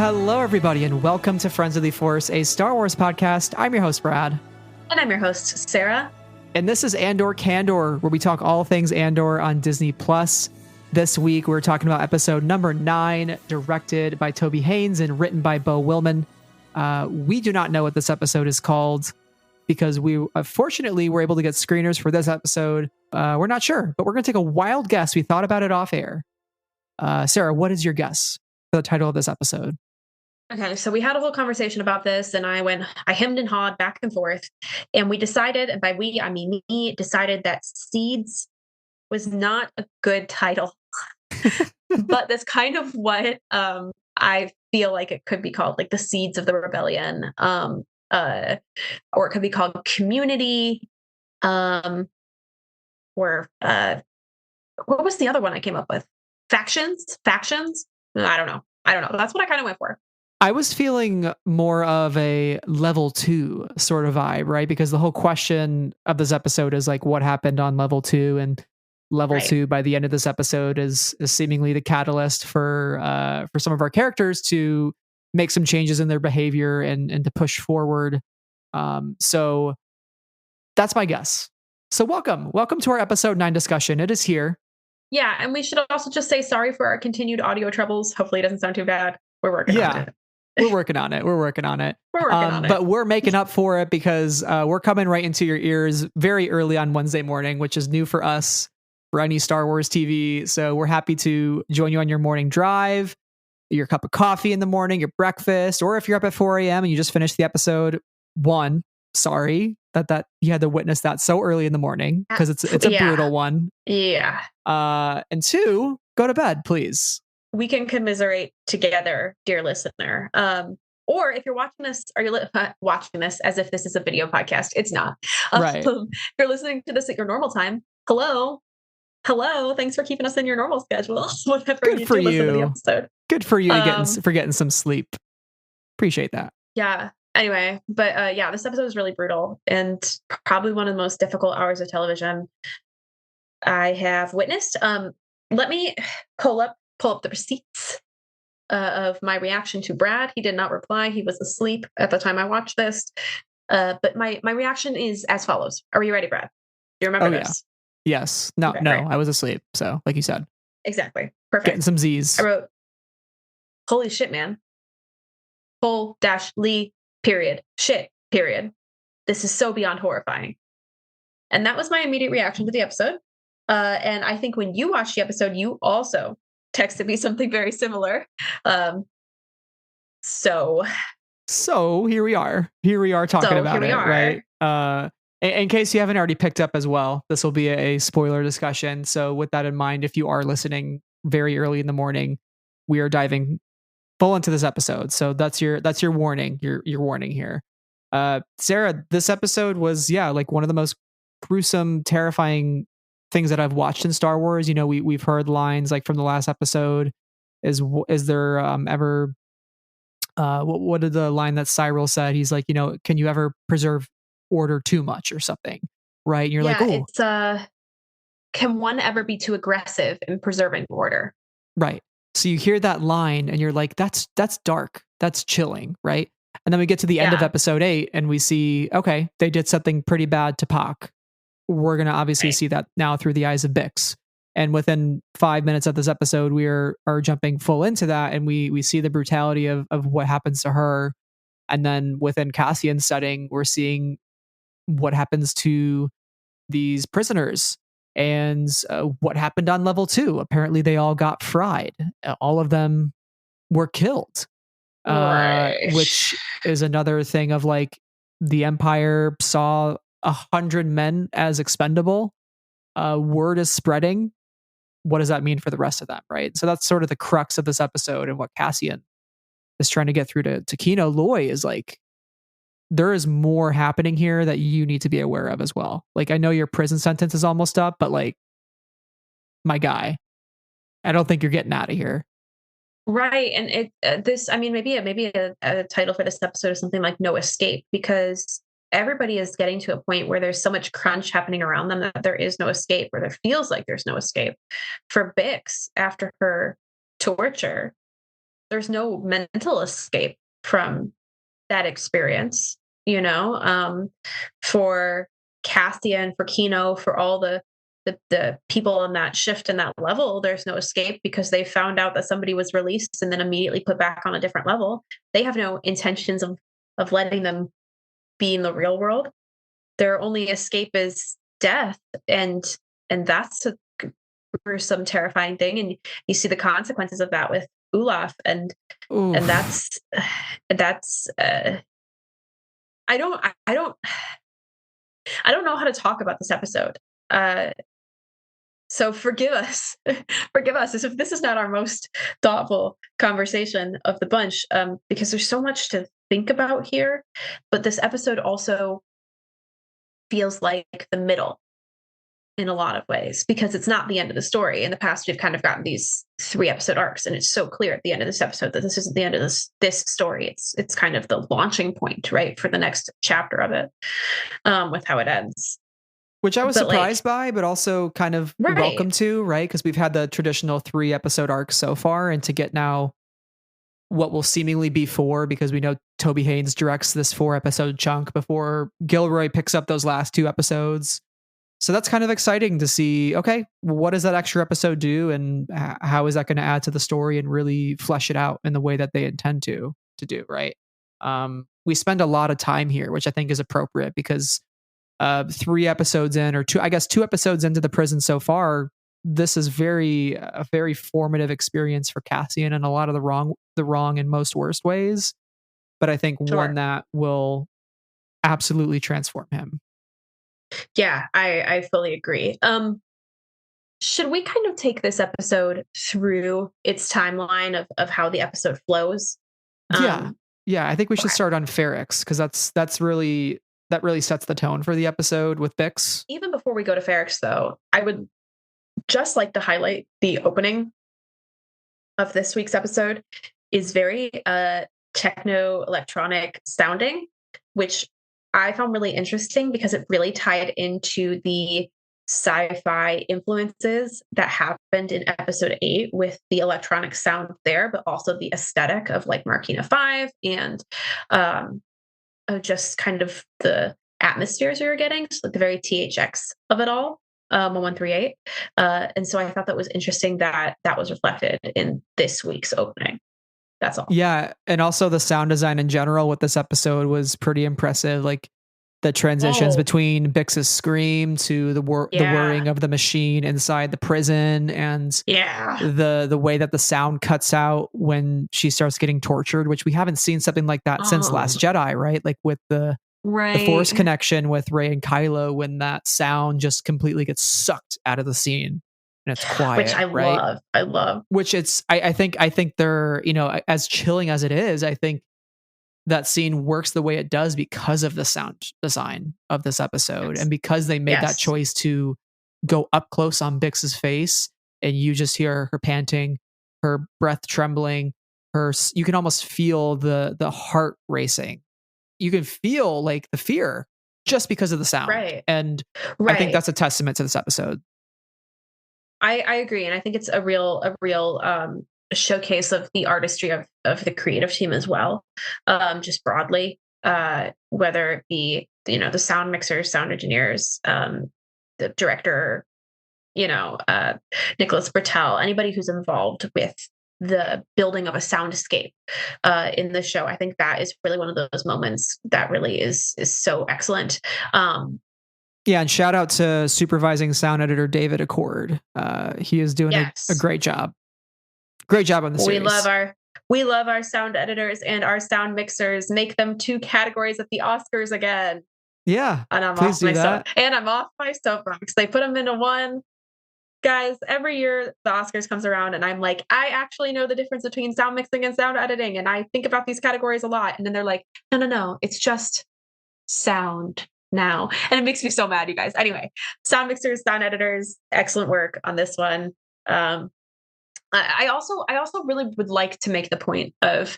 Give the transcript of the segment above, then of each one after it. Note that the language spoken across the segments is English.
Hello, everybody, and welcome to Friends of the Force, a Star Wars podcast. I'm your host, Brad. And I'm your host, Sarah. And this is Andor Candor, where we talk all things Andor on Disney+. This week, we're talking about episode number 9, directed by Toby Haynes and written by Beau Willimon. We do not know what this episode is called because we, fortunately, were able to get screeners for this episode. We're not sure, but we're going to take a wild guess. We thought about it off air. Sarah, what is your guess for the title of this episode? Okay, so we had a whole conversation about this, and I hemmed and hawed back and forth, and we decided, and by we, I mean me, decided that Seeds was not a good title. But that's kind of what I feel like it could be called, like the Seeds of the Rebellion, or it could be called Community, or what was the other one I came up with? Factions? I don't know. That's what I kind of went for. I was feeling more of a level 2 sort of vibe, right? Because the whole question of this episode is like, what happened on level 2? And level 2 by the end of this episode is seemingly the catalyst for some of our characters to make some changes in their behavior and to push forward. So that's my guess. So welcome to our episode 9 discussion. It is here. Yeah, and we should also just say sorry for our continued audio troubles. Hopefully it doesn't sound too bad. We're working on it. We're working on it. But we're making up for it because we're coming right into your ears very early on Wednesday morning, which is new for us, for any Star Wars TV. So we're happy to join you on your morning drive, your cup of coffee in the morning, your breakfast, or if you're up at 4 a.m. and you just finished the episode 1, sorry that you had to witness that so early in the morning because it's a brutal one. Yeah. And 2, go to bed, please. We can commiserate together, dear listener. Or if you're watching this, are you watching this as if this is a video podcast? It's not. Right. If you're listening to this at your normal time, hello. Thanks for keeping us in your normal schedule. Whenever Good for you. Listen to the episode. Good for you for getting some sleep. Appreciate that. Yeah. Anyway, but this episode is really brutal and probably one of the most difficult hours of television I have witnessed. Let me pull up the receipts of my reaction to Brad. He did not reply. He was asleep at the time I watched this. But my reaction is as follows. Are you ready, Brad? Do you remember this? Yeah. Yes. No, right. I was asleep. So, like you said. Exactly. Perfect. Getting some Z's. I wrote, holy shit, man. Whole-lee, period. Shit, period. This is so beyond horrifying. And that was my immediate reaction to the episode. And I think when you watched the episode, you also texted me something very similar. So here we are talking about it, right? In case you haven't already picked up as well, this will be a spoiler discussion. So with that in mind, if you are listening very early in the morning, we are diving full into this episode. So that's your warning, your warning here. Sarah, this episode was like one of the most gruesome, terrifying things that I've watched in Star Wars. You know, we've heard lines like from the last episode. Is there ever what did the line that Cyril said? He's like, you know, can you ever preserve order too much or something? Right? And you're like, oh, it's can one ever be too aggressive in preserving order? Right. So you hear that line and you're like, that's dark. That's chilling, right? And then we get to the end of episode 8 and we see, okay, they did something pretty bad to Pac. We're going to obviously see that now through the eyes of Bix. And within 5 minutes of this episode, we are jumping full into that. And we see the brutality of what happens to her. And then within Cassian's setting, we're seeing what happens to these prisoners and what happened on level 2. Apparently they all got fried. All of them were killed, which is another thing of like the Empire saw 100 men as expendable. Word is spreading. What does that mean for the rest of them, right? So that's sort of the crux of this episode and what Cassian is trying to get through to Kino Loy is like, there is more happening here that you need to be aware of as well. Like, I know your prison sentence is almost up, but like, my guy, I don't think you're getting out of here. Right. And maybe a title for this episode is something like No Escape, because everybody is getting to a point where there's so much crunch happening around them that there is no escape, or there feels like there's no escape. For Bix, after her torture, there's no mental escape from that experience, for Cassian, for Kino, for all the people on that shift and that level, there's no escape because they found out that somebody was released and then immediately put back on a different level. They have no intentions of letting them be in the real world. Their only escape is death, and that's a gruesome, terrifying thing. And you see the consequences of that with Olaf, and Oof. and that's I don't I don't I don't know how to talk about this episode. So forgive us, forgive us if this is not our most thoughtful conversation of the bunch, because there's so much to think about here. But this episode also feels like the middle in a lot of ways because it's not the end of the story. In the past, we've kind of gotten these 3-episode arcs, and it's so clear at the end of this episode that this isn't the end of this story. It's kind of the launching point, right, for the next chapter of it, with how it ends. Which I was surprised by, but also kind of welcome Right. to, right? Because we've had the traditional 3-episode arc so far, and to get now what will seemingly be 4, because we know Toby Haynes directs this 4-episode chunk before Gilroy picks up those last 2 episodes. So that's kind of exciting to see, okay, what does that extra episode do, and how is that going to add to the story and really flesh it out in the way that they intend to do, right? We spend a lot of time here, which I think is appropriate because 3 episodes in, or 2 episodes into the prison so far, this is a very formative experience for Cassian in a lot of the wrong and most worst ways. But I think one that will absolutely transform him. Yeah, I fully agree. Should we kind of take this episode through its timeline of how the episode flows? Yeah, I think we should start on Ferrex because that really sets the tone for the episode with Bix. Even before we go to Ferrex, though, I would just like to highlight the opening of this week's episode is very techno electronic sounding, which I found really interesting because it really tied into the sci-fi influences that happened in episode 8 with the electronic sound there, but also the aesthetic of like Marquina 5 and just kind of the atmospheres we were getting, so like the very THX of it all, 1138. And so I thought that was interesting that that was reflected in this week's opening. That's all. Yeah, and also the sound design in general with this episode was pretty impressive. Like the transitions between Bix's scream to the whirring of the machine inside the prison, and the way that the sound cuts out when she starts getting tortured, which we haven't seen something like that since Last Jedi, right? Like with the Force connection with Rey and Kylo, when that sound just completely gets sucked out of the scene and it's quiet, which I love. Which I think they're, as chilling as it is, I think that scene works the way it does because of the sound design of this episode, and because they made that choice to go up close on Bix's face, and you just hear her panting, her breath trembling, you can almost feel the heart racing. You can feel like the fear just because of the sound. And I think that's a testament to this episode. I agree. And I think it's a real showcase of the artistry of the creative team as well. Just broadly, whether it be, the sound mixers, sound engineers, the director, Nicholas Britell, anybody who's involved with the building of a soundscape in the show. I think that is really one of those moments that really is so excellent. Yeah, and shout out to supervising sound editor David Accord. He is doing a great job. Great job on the series. We love our sound editors and our sound mixers. Make them 2 categories at the Oscars again. Yeah, and I'm off my soapbox. They put them into one. Guys, every year the Oscars comes around and I'm like, I actually know the difference between sound mixing and sound editing, and I think about these categories a lot. And then they're like, no, it's just sound now. And it makes me so mad, you guys. Anyway, sound mixers, sound editors, excellent work on this one. I also really would like to make the point of,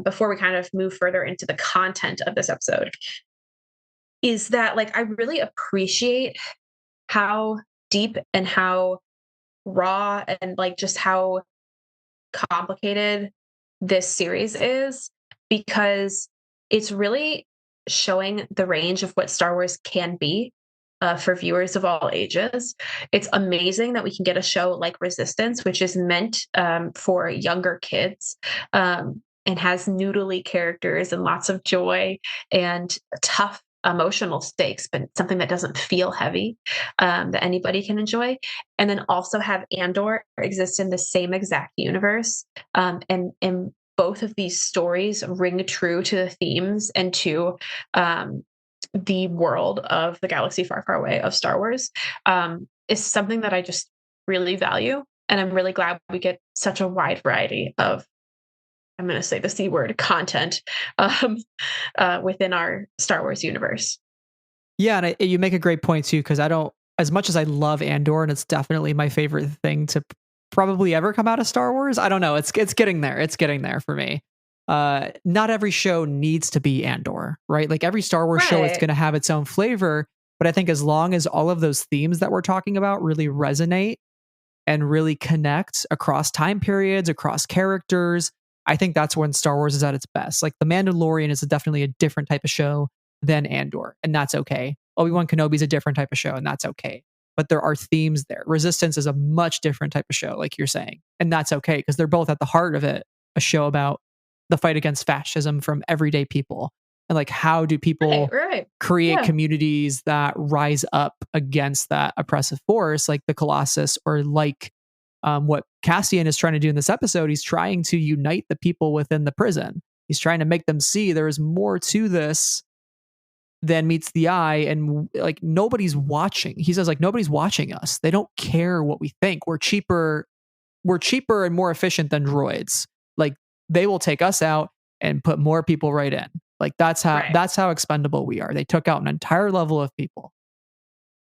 before we kind of move further into the content of this episode, is that like I really appreciate how deep and how raw and like just how complicated this series is, because it's really showing the range of what Star Wars can be for viewers of all ages. It's amazing that we can get a show like Resistance, which is meant for younger kids, and has noodly characters and lots of joy and tough emotional stakes, but something that doesn't feel heavy, that anybody can enjoy. And then also have Andor exist in the same exact universe, and both of these stories ring true to the themes and to the world of the galaxy far, far away of Star Wars, is something that I just really value. And I'm really glad we get such a wide variety of, I'm going to say the C word, content um, within our Star Wars universe. Yeah, and you make a great point too, because I don't, as much as I love Andor, and it's definitely my favorite thing to probably ever come out of Star Wars. I don't know, it's getting there. It's getting there for me. Not every show needs to be Andor, right? Like every Star Wars show is Right. going to have its own flavor, but I think as long as all of those themes that we're talking about really resonate and really connect across time periods, across characters, I think that's when Star Wars is at its best. Like The Mandalorian is definitely a different type of show than Andor, and that's okay. Obi-Wan Kenobi is a different type of show, and that's okay. But there are themes there. Resistance is a much different type of show, like you're saying, and that's okay because they're both at the heart of it, a show about the fight against fascism from everyday people. And like, how do Right. people Right. create Yeah. communities that rise up against that oppressive force, like the Colossus, or like what Cassian is trying to do in this episode? He's trying to unite the people within the prison. He's trying to make them see there is more to this than meets the eye, and like nobody's watching. He says like nobody's watching us. They don't care what we think. We're cheaper and more efficient than droids. Like they will take us out and put more people right in. Like Right. that's how expendable we are. They took out an entire level of people.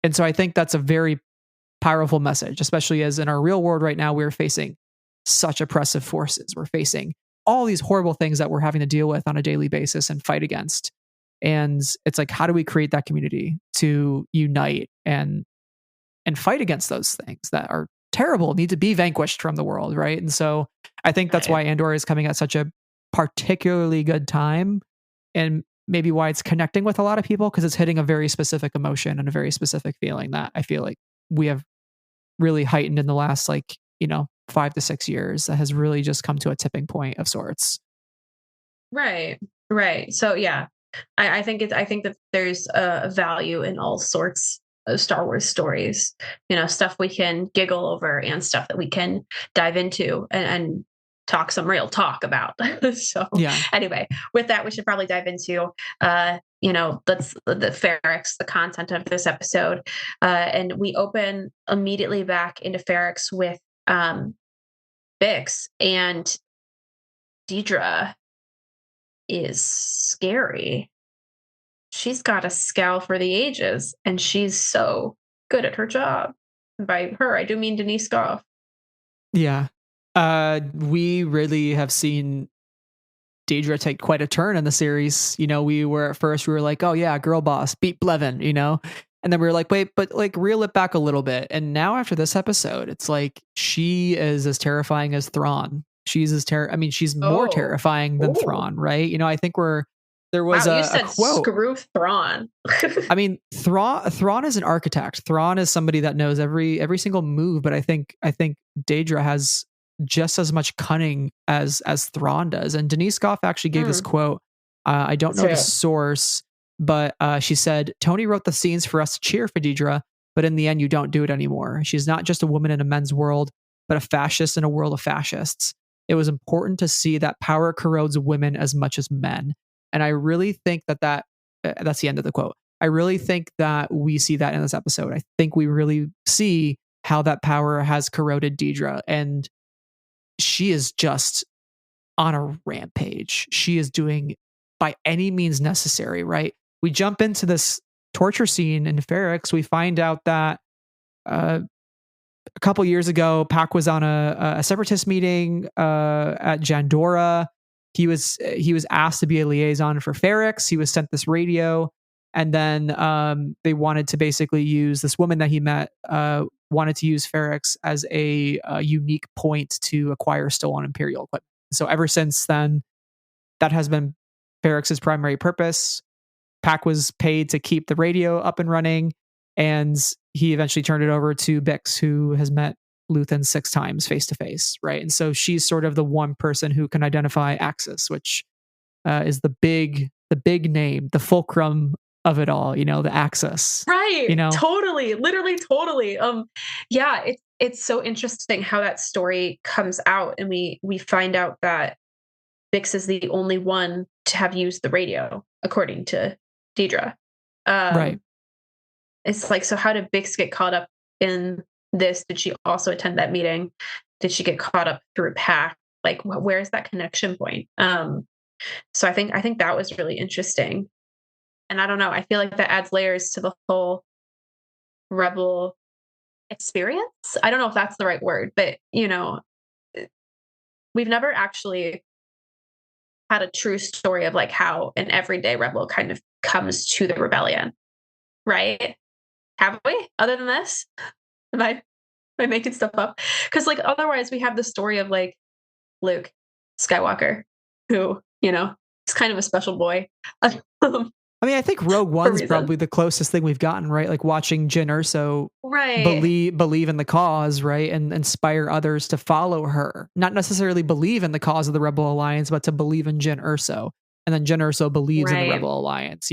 And so I think that's a very powerful message, especially as in our real world right now, we're facing such oppressive forces. We're facing all these horrible things that we're having to deal with on a daily basis and fight against. And it's like, how do we create that community to unite and fight against those things that are terrible, need to be vanquished from the world, right? And so I think that's Right. why Andor is coming at such a particularly good time, and maybe why it's connecting with a lot of people, because it's hitting a very specific emotion and a very specific feeling that I feel like we have really heightened in the last 5 to 6 years, that has really just come to a tipping point of sorts. Right. Right. So yeah, I think that there's a value in all sorts of Star Wars stories. Stuff we can giggle over and stuff that we can dive into and talk some real talk about. So Yeah. anyway, with that, we should probably dive into that's the Ferrex, the content of this episode. And we open immediately back into Ferrex with Bix, and Deidre is scary. She's got a scowl for the ages, and she's so good at her job. And by her, I do mean Denise Goff. Yeah. We really have seen Deidre take quite a turn in the series. We were like, oh yeah, girl boss, beat Blevin. And then we were like, wait, but like reel it back a little bit. And now after this episode, it's like she is as terrifying as Thrawn. She's more Oh, terrifying than oh, Thrawn, right? I think there wow! was You a said quote. screw Thrawn. I mean, Thrawn is an architect. Thrawn is somebody that knows every single move, but I think Daedra has just as much cunning as Thrawn does. And Denise Goff actually gave this Hmm, quote. I don't let's know hear the it. source, but she said, Tony wrote the scenes for us to cheer for Deidre, but in the end, you don't do it anymore. She's not just a woman in a men's world, but a fascist in a world of fascists. It was important to see that power corrodes women as much as men. And I really think that's the end of the quote. I really think that we see that in this episode. I think we really see how that power has corroded Deidre, and she is just on a rampage. She is doing by any means necessary, right? We jump into this torture scene in Ferrex. We find out that a couple years ago, Pac was on a separatist meeting at Jandora. He was asked to be a liaison for Ferrex. He was sent this radio, and then they wanted to basically use this woman that he met. Wanted to use Ferrex as a unique point to acquire stolen Imperial equipment. So ever since then, that has been Ferrex's primary purpose. Pac was paid to keep the radio up and running, and he eventually turned it over to Bix, who has met Luthen 6 times face to face, right? And so she's sort of the one person who can identify Axis, which is the big name, the fulcrum of it all, the Axis. Right. Totally. Literally totally. Yeah, it's so interesting how that story comes out, and we find out that Bix is the only one to have used the radio, according to Deidre. Right. It's like, so how did Bix get caught up in this? Did she also attend that meeting? Did she get caught up through Pac? Like, where's that connection point? So I think that was really interesting. And I don't know, I feel like that adds layers to the whole Rebel experience. I don't know if that's the right word, but we've never actually had a true story of like how an everyday Rebel kind of comes to the rebellion, right? Have we? Other than this, am I making stuff up? Because like otherwise, we have the story of like Luke Skywalker, who is kind of a special boy. I mean, I think Rogue One's probably the closest thing we've gotten, right? Like watching Jyn Erso believe in the cause, right? And inspire others to follow her. Not necessarily believe in the cause of the Rebel Alliance, but to believe in Jyn Erso. And then Jyn Erso believes in the Rebel Alliance,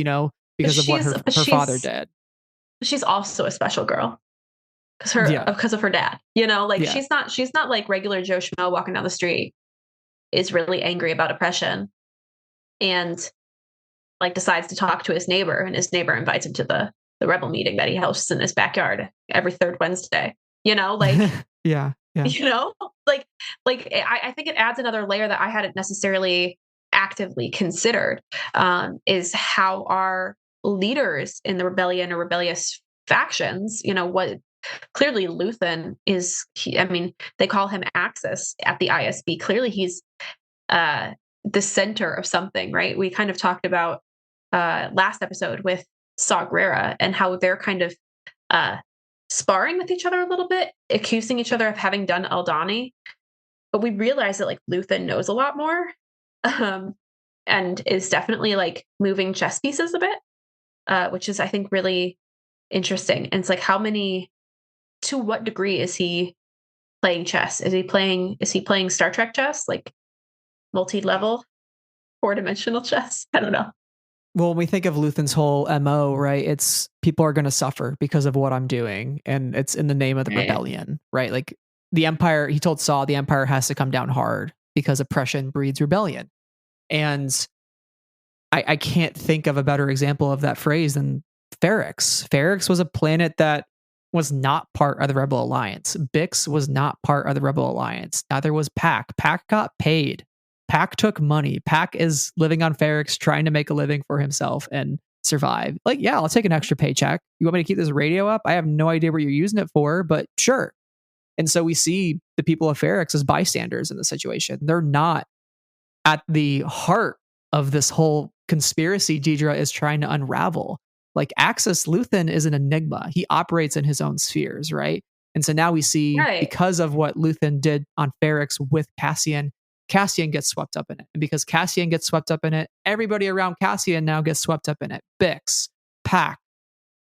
because of what her father did. She's also a special girl. Because of her dad. She's not like regular Joe Schmo walking down the street, is really angry about oppression, and like decides to talk to his neighbor, and his neighbor invites him to the Rebel meeting that he hosts in his backyard every third Wednesday. Yeah. I think it adds another layer that I hadn't necessarily actively considered, is how our leaders in the rebellion or rebellious factions, what clearly Luthen is, they call him Axis at the ISB. Clearly he's the center of something, right? We kind of talked about last episode with Saw Gerrera and how they're kind of sparring with each other a little bit, accusing each other of having done Aldhani. But we realize that like Luthen knows a lot more, and is definitely like moving chess pieces a bit, which is, I think, really interesting. And it's like, to what degree is he playing chess? Is he playing Star Trek chess, like multi-level, 4-dimensional chess? I don't know. Well, when we think of Luthen's whole MO, right, it's people are going to suffer because of what I'm doing, and it's in the name of the rebellion, right? Like the Empire, he told Saw, the Empire has to come down hard because oppression breeds rebellion. And I can't think of a better example of that phrase than Ferrix. Ferrix was a planet that was not part of the Rebel Alliance. Bix was not part of the Rebel Alliance. Neither was Pac. Pac got paid. Pac took money. Pac is living on Ferrix, trying to make a living for himself and survive. Like, yeah, I'll take an extra paycheck. You want me to keep this radio up? I have no idea what you're using it for, but sure. And so we see the people of Ferrix as bystanders in the situation. They're not at the heart of this whole conspiracy Deidre is trying to unravel. Like Axis Luthen is an enigma. He operates in his own spheres, right? And so now we see, because of what Luthen did on Ferrix with Cassian gets swept up in it. And because Cassian gets swept up in it, everybody around Cassian now gets swept up in it. Bix, Pac,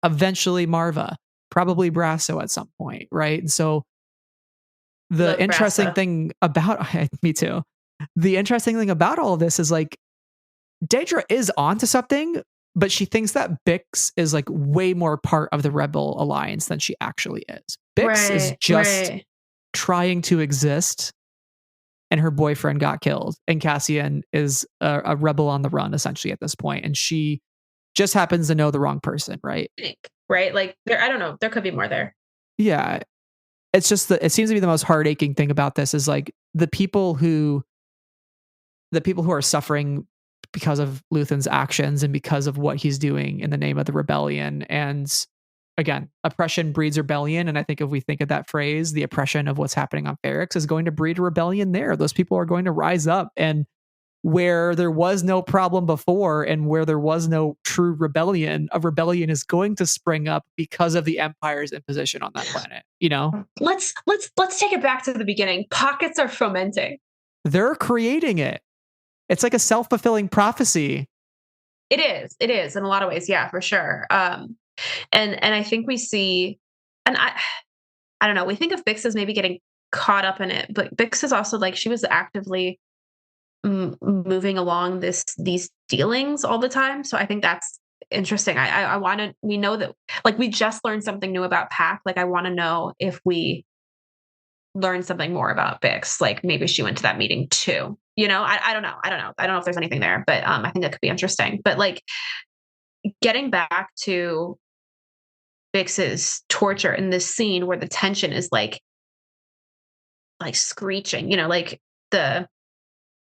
eventually Marva, probably Brasso at some point, right? And so the interesting thing about me too. The interesting thing about all of this is like Deidre is onto something, but she thinks that Bix is like way more part of the Rebel Alliance than she actually is. Bix is just trying to exist, and her boyfriend got killed, and Cassian is a rebel on the run essentially at this point, and she just happens to know the wrong person, right? Right? Like I don't know. There could be more there. Yeah, it's just it seems to be the most heart-aching thing about this is like the people who are suffering because of Luthen's actions and because of what he's doing in the name of the rebellion. And again, oppression breeds rebellion. And I think if we think of that phrase, the oppression of what's happening on Ferrix is going to breed a rebellion there. Those people are going to rise up, and where there was no problem before and where there was no true rebellion, a rebellion is going to spring up because of the Empire's imposition on that planet, Let's take it back to the beginning. Pockets are fomenting. They're creating it. It's like a self-fulfilling prophecy. It is in a lot of ways, yeah, for sure. And I think we see, and I don't know, we think of Bix as maybe getting caught up in it, but Bix is also like she was actively moving along these dealings all the time. So I think that's interesting. I want to. We know that like we just learned something new about Pac. Like I want to know if we learn something more about Bix. Like maybe she went to that meeting too. You know, I don't know. I don't know. I don't know if there's anything there, but I think that could be interesting. But like getting back to Bix's torture in this scene where the tension is like screeching, you know, like the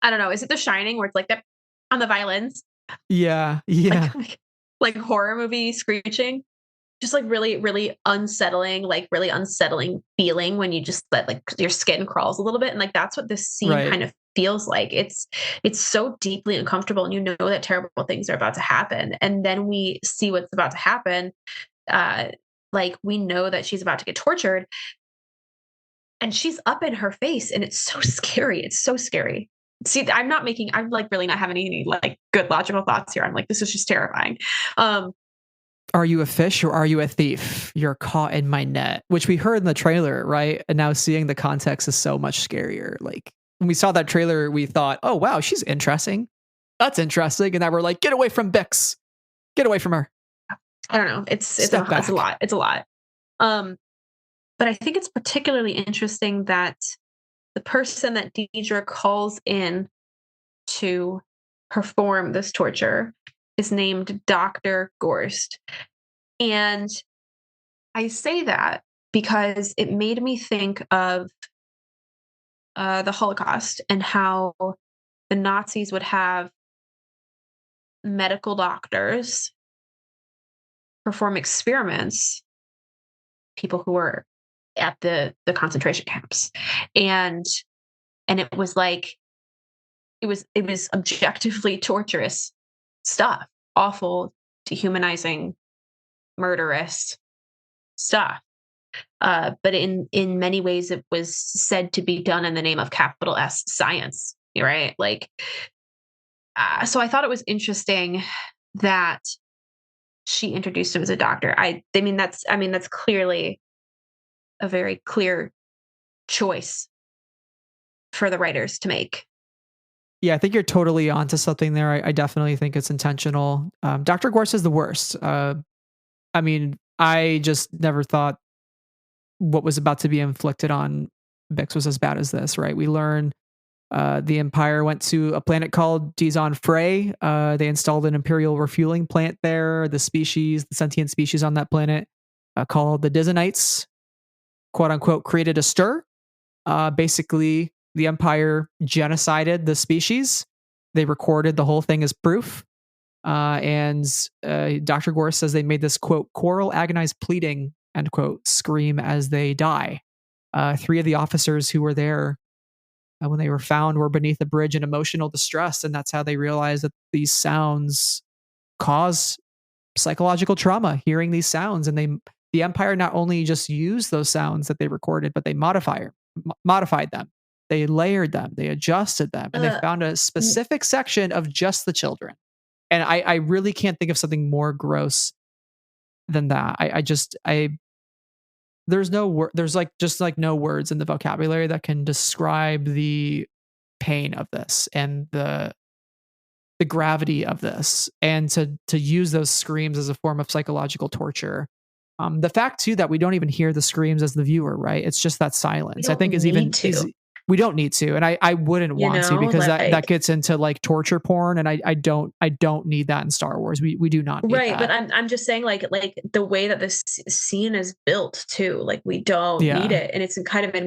I don't know, is it The Shining where it's like that on the violins, Yeah, like yeah, like horror movie screeching? Just like really, really unsettling, like really unsettling feeling when you just let like your skin crawls a little bit. And like that's what this scene right. kind of feels like. It's so deeply uncomfortable and you know that terrible things are about to happen. And then we see what's about to happen. Uh like we know that she's about to get tortured and she's up in her face and it's so scary. It's so scary. See, I'm like really not having any like good logical thoughts here. I'm like, this is just terrifying. Um, Are you a fish or are you a thief? You're caught in my net, which we heard in the trailer, right? And now seeing the context is so much scarier. Like when we saw that trailer, we thought, oh, wow, she's interesting. That's interesting. And now we're like, get away from Bix. Get away from her. I don't know. Step It's a back. lot. It's a lot. Um, but I think it's particularly interesting that the person that Deidre calls in to perform this torture is named Dr. Gorst. And I say that because it made me think of the Holocaust and how the Nazis would have medical doctors perform experiments, people who were at the concentration camps. And it was like it was objectively torturous stuff, awful, dehumanizing, murderous stuff. But in many ways, it was said to be done in the name of capital S science, right? Like, so I thought it was interesting that she introduced him as a doctor. I mean that's clearly a very clear choice for the writers to make. Yeah, I think you're totally onto something there. I definitely think it's intentional. Dr. Gorse is the worst. I mean, I just never thought what was about to be inflicted on Bix was as bad as this, right? We learn the Empire went to a planet called Dizon Frey. They installed an Imperial refueling plant there. The sentient species on that planet, called the Dizonites, quote unquote, created a stir. Basically, the Empire genocided the species. They recorded the whole thing as proof. And Dr. Gore says they made this, quote, choral, agonized pleading, end quote, scream as they die. Three of the officers who were there when they were found were beneath the bridge in emotional distress. And that's how they realized that these sounds cause psychological trauma, hearing these sounds. And the Empire not only just used those sounds that they recorded, but they modified them. They layered them, they adjusted them, and they Uh, found a specific section of just the children. And I really can't think of something more gross than that. There's no word, there's like just like no words in the vocabulary that can describe the pain of this and the gravity of this, and to use those screams as a form of psychological torture. The fact too that we don't even hear the screams as the viewer, right? It's just that we silence. I don't think need is to, we don't need to, and I wouldn't you want to, know, because that like gets into like torture porn, and I don't need that in Star Wars. We do not need right. But that. I'm just saying like the way that this scene is built too, like we don't need Yeah, it, and it's a kind of an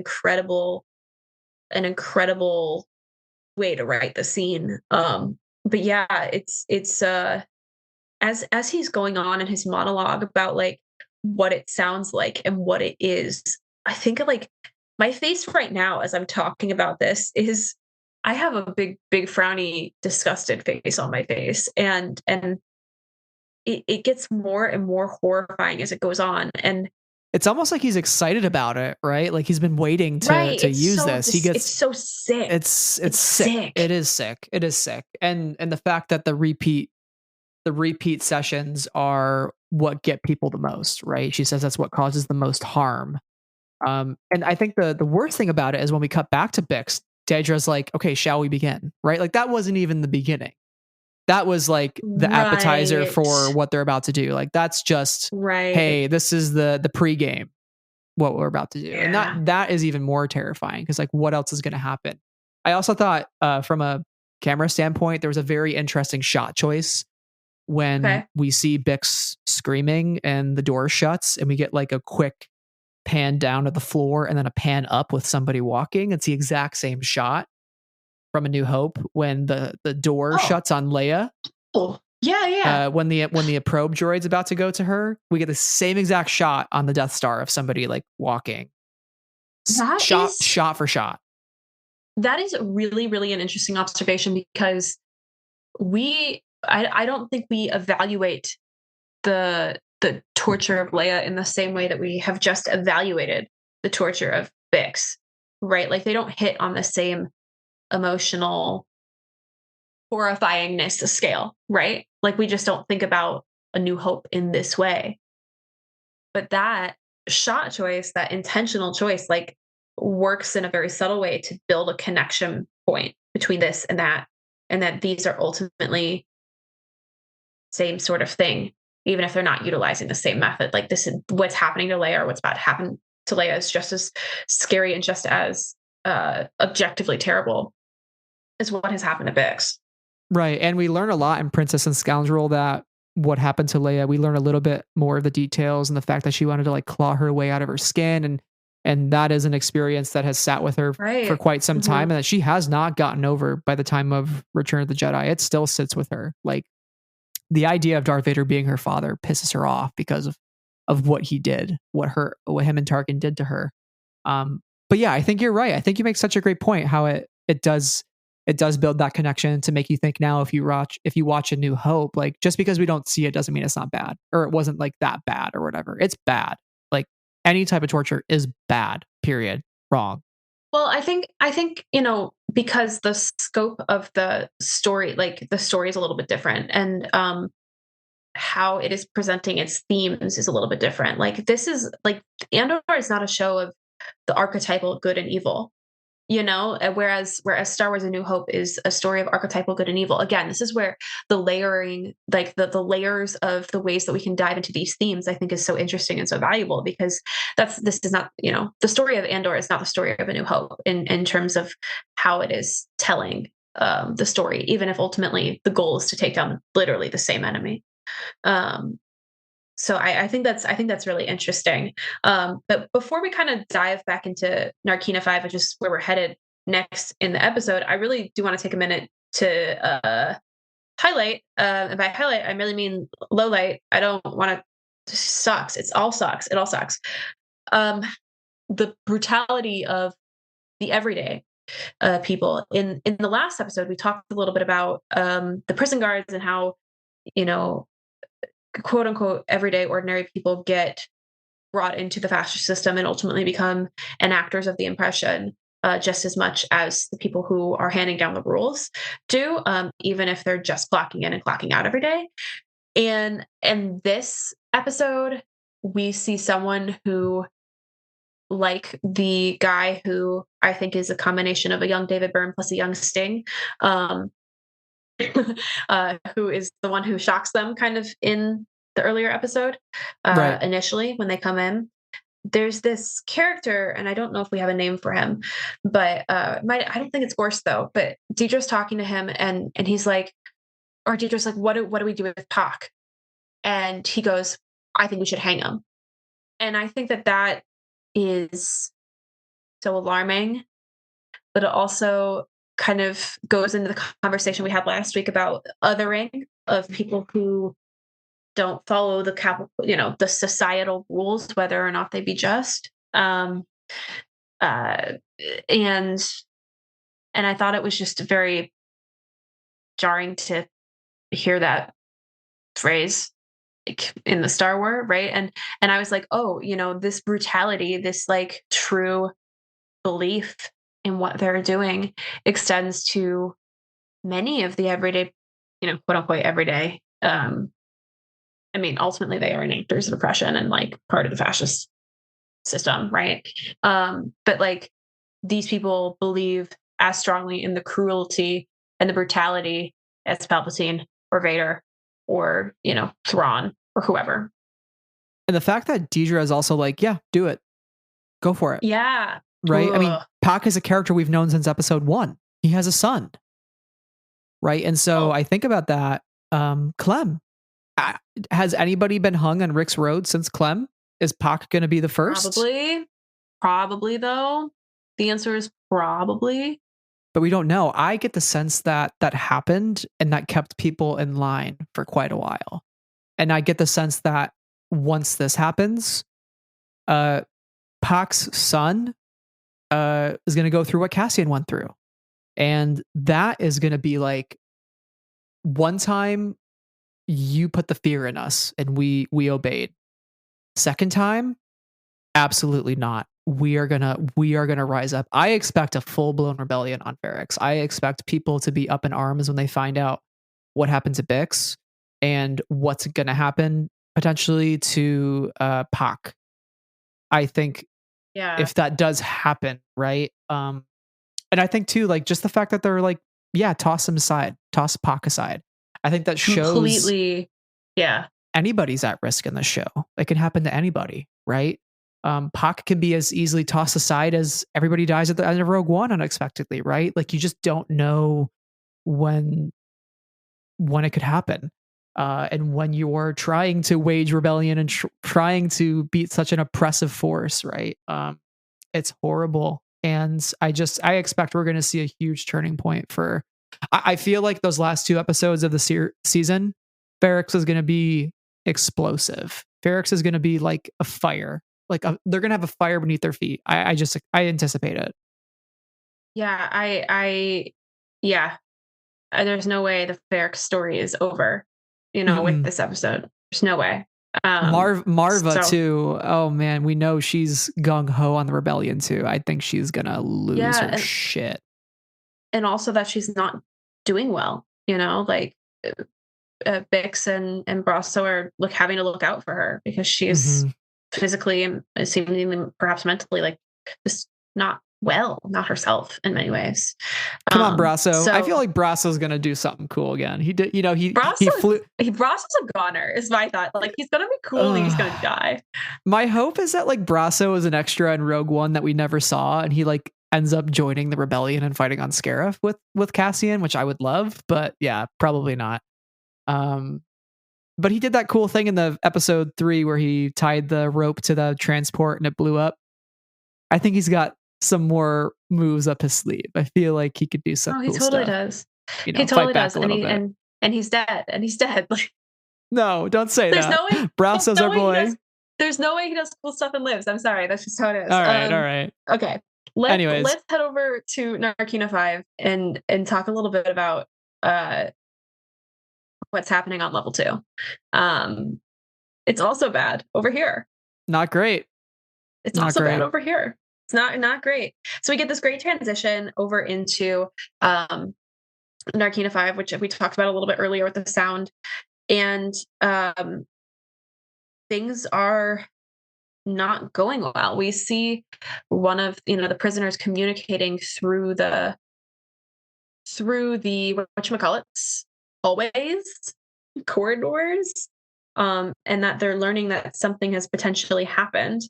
incredible way to write the scene. But yeah, it's as he's going on in his monologue about like what it sounds like and what it is, I think like my face right now as I'm talking about this is I have a big frowny disgusted face on my face, and it gets more and more horrifying as it goes on. And it's almost like he's excited about it, right? Like he's been waiting Right. to use this. He It's gets so sick. it's It's sick. sick. It is sick. It is sick. And the fact that the repeat sessions are what get people the most, right? She says that's what causes the most harm. And I think the worst thing about it is when we cut back to Bix, Daedra's like, "Okay, shall we begin?" Right? Like that wasn't even the beginning. That was like the appetizer Right. for what they're about to do. Like that's just, Right. hey, this is the pregame, what we're about to do. And Yeah. that is even more terrifying because like what else is going to happen? I also thought from a camera standpoint, there was a very interesting shot choice when Okay. we see Bix screaming and the door shuts and we get like a quick pan down to the floor and then a pan up with somebody walking. It's the exact same shot from A New Hope when the door Oh. shuts on Leia. Oh. Yeah, yeah. When the probe droid's about to go to her, we get the same exact shot on the Death Star of somebody like walking, That is shot for shot. that is really, really an interesting observation because I don't think we evaluate the torture of Leia in the same way that we have just evaluated the torture of Bix, right? Like they don't hit on the same emotional horrifyingness scale, right? Like we just don't think about A New Hope in this way. But that shot choice, that intentional choice, like works in a very subtle way to build a connection point between this and that these are ultimately same sort of thing, even if they're not utilizing the same method. Like this is what's happening to Leia or what's about to happen to Leia is just as scary and just as objectively terrible as what has happened to Bix. Right. And we learn a lot in Princess and Scoundrel that what happened to Leia, we learn a little bit more of the details and the fact that she wanted to like claw her way out of her skin and that is an experience that has sat with her for Right. quite some time Hmm. and that she has not gotten over by the time of Return of the Jedi. It still sits with her. Like the idea of Darth Vader being her father pisses her off because of what he did, what him and Tarkin did to her. But yeah, I think you're right. I think you make such a great point how it does build that connection to make you think now if you watch A New Hope, like just because we don't see it doesn't mean it's not bad or it wasn't like that bad or whatever. It's bad. Like any type of torture is bad. Period. Wrong. Well, I think because the scope of the story, like the story is a little bit different, and how it is presenting its themes is a little bit different. Like this is like Andor is not a show of the archetypal good and evil, whereas Star Wars: A New Hope is a story of archetypal good and evil. Again, this is where the layering, like the layers of the ways that we can dive into these themes, I think is so interesting and so valuable because this is not, the story of Andor is not the story of A New Hope in terms of how it is telling the story, even if ultimately the goal is to take down literally the same enemy. Um, so I think that's really interesting. But before we kind of dive back into Narkina 5, which is where we're headed next in the episode, I really do want to take a minute to highlight. And by highlight, I really mean low light. I don't want to sucks. It's all sucks. It all sucks. Um, the brutality of the everyday people. In the last episode, we talked a little bit about the prison guards and how you know quote unquote everyday ordinary people get brought into the fascist system and ultimately become enactors of the impression just as much as the people who are handing down the rules do, even if they're just clocking in and clocking out every day. And in this episode, we see someone who, like the guy who I think is a combination of a young David Byrne plus a young Sting, um, who is the one who shocks them kind of in the earlier episode Right. initially when they come in. There's this character, and I don't know if we have a name for him, but I don't think it's Gorse though. But Deidre's talking to him, and he's like, or Deidre's like, what do we do with Pac? And he goes, I think we should hang him. And I think that is so alarming, but it also kind of goes into the conversation we had last week about othering of people who don't follow the societal rules, whether or not they be just. Uh, and and I thought it was just very jarring to hear that phrase in the Star War, right? And I was like, oh, this brutality, this like true belief in what they're doing extends to many of the everyday, quote unquote everyday. I mean, ultimately they are enactors of oppression and like part of the fascist system, right? But like these people believe as strongly in the cruelty and the brutality as Palpatine or Vader or, Thrawn or whoever. And the fact that Deidre is also like, yeah, do it. Go for it. Yeah. Right? Ugh. I mean, Pac is a character we've known since episode 1. He has a son. Right? And so I think about that. Clem. Has anybody been hung on Rick's Road since Clem? Is Pac going to be the first? Probably though. The answer is probably. But we don't know. I get the sense that that happened and that kept people in line for quite a while. And I get the sense that once this happens, Pac's son is going to go through what Cassian went through. And that is going to be like, one time you put the fear in us and we obeyed. Second time, absolutely not. We are gonna rise up. I expect a full-blown rebellion on Ferrix. I expect people to be up in arms when they find out what happened to Bix and what's gonna happen potentially to Pac. I think if that does happen, right? And I think too, like just the fact that they're like, yeah, toss him aside, toss Pac aside. I think that shows completely, yeah, anybody's at risk in the show. It can happen to anybody, right? Pac can be as easily tossed aside as everybody dies at the end of Rogue One unexpectedly, right? Like you just don't know when it could happen. And when you're trying to wage rebellion and trying to beat such an oppressive force, right? It's horrible. And I expect we're going to see a huge turning point for, I feel like those last 2 episodes of the season, Ferrix is going to be explosive. Ferrix is going to be like a fire. Like they're going to have a fire beneath their feet. I anticipate it. Yeah, yeah. There's no way the Ferrix story is over, with this episode. There's no way. Marva too. Oh man, we know she's gung ho on the rebellion too. I think she's gonna lose her shit. And also that she's not doing well. Like Bix and Brasso are having to look out for her because she's physically and seemingly perhaps mentally like just not well, not herself in many ways. Come on, Brasso. I feel like Brasso's gonna do something cool again. He did, he flew. Brasso's a goner, is my thought. Like he's gonna be cool and he's gonna die. My hope is that like Brasso is an extra in Rogue One that we never saw, and he like ends up joining the rebellion and fighting on Scarif with Cassian, which I would love, but yeah, probably not. But he did that cool thing in the episode 3 where he tied the rope to the transport and it blew up. I think he's got some more moves up his sleeve. I feel like he could do some cool stuff. He totally does. He totally does. And he's dead. And he's dead. No, don't say that. There's no way. Brasso's our boy. There's no way he does cool stuff and lives. I'm sorry. That's just how it is. All right. Okay. Let's head over to Narkina 5 and talk a little bit about what's happening on level 2. It's also bad over here. Not great. It's also bad over here. It's not great. So we get this great transition over into Narkina 5, which we talked about a little bit earlier with the sound. And things are not going well. We see one of the prisoners communicating through the whatchamacallits, hallways, corridors, and that they're learning that something has potentially happened.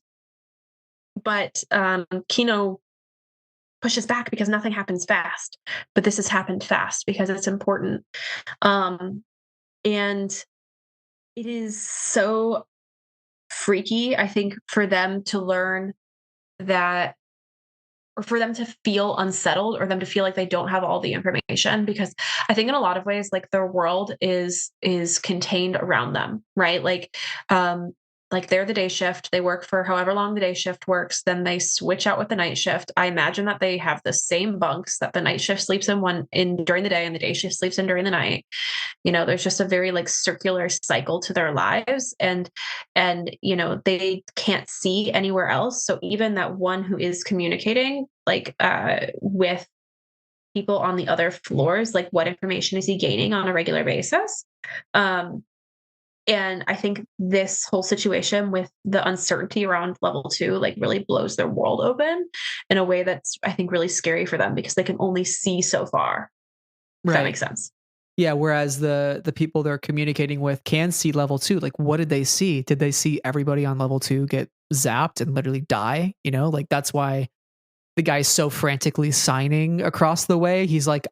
But Kino pushes back because nothing happens fast. But this has happened fast because it's important. And it is so freaky, I think, for them to learn that, or for them to feel unsettled, or them to feel like they don't have all the information, because I think in a lot of ways, like their world is contained around them, right? Like like they're the day shift. They work for however long the day shift works. Then they switch out with the night shift. I imagine that they have the same bunks that the night shift sleeps in during the day and the day shift sleeps in during the night. There's just a very like circular cycle to their lives, and they can't see anywhere else. So even that one who is communicating like with people on the other floors, like what information is he gaining on a regular basis? And I think this whole situation with the uncertainty around level 2 like really blows their world open in a way that's, I think, really scary for them because they can only see so far. If that makes sense. Yeah, whereas the people they're communicating with can see level 2. Like, what did they see? Did they see everybody on level 2 get zapped and literally die? Like that's why the guy's so frantically signing across the way. He's like,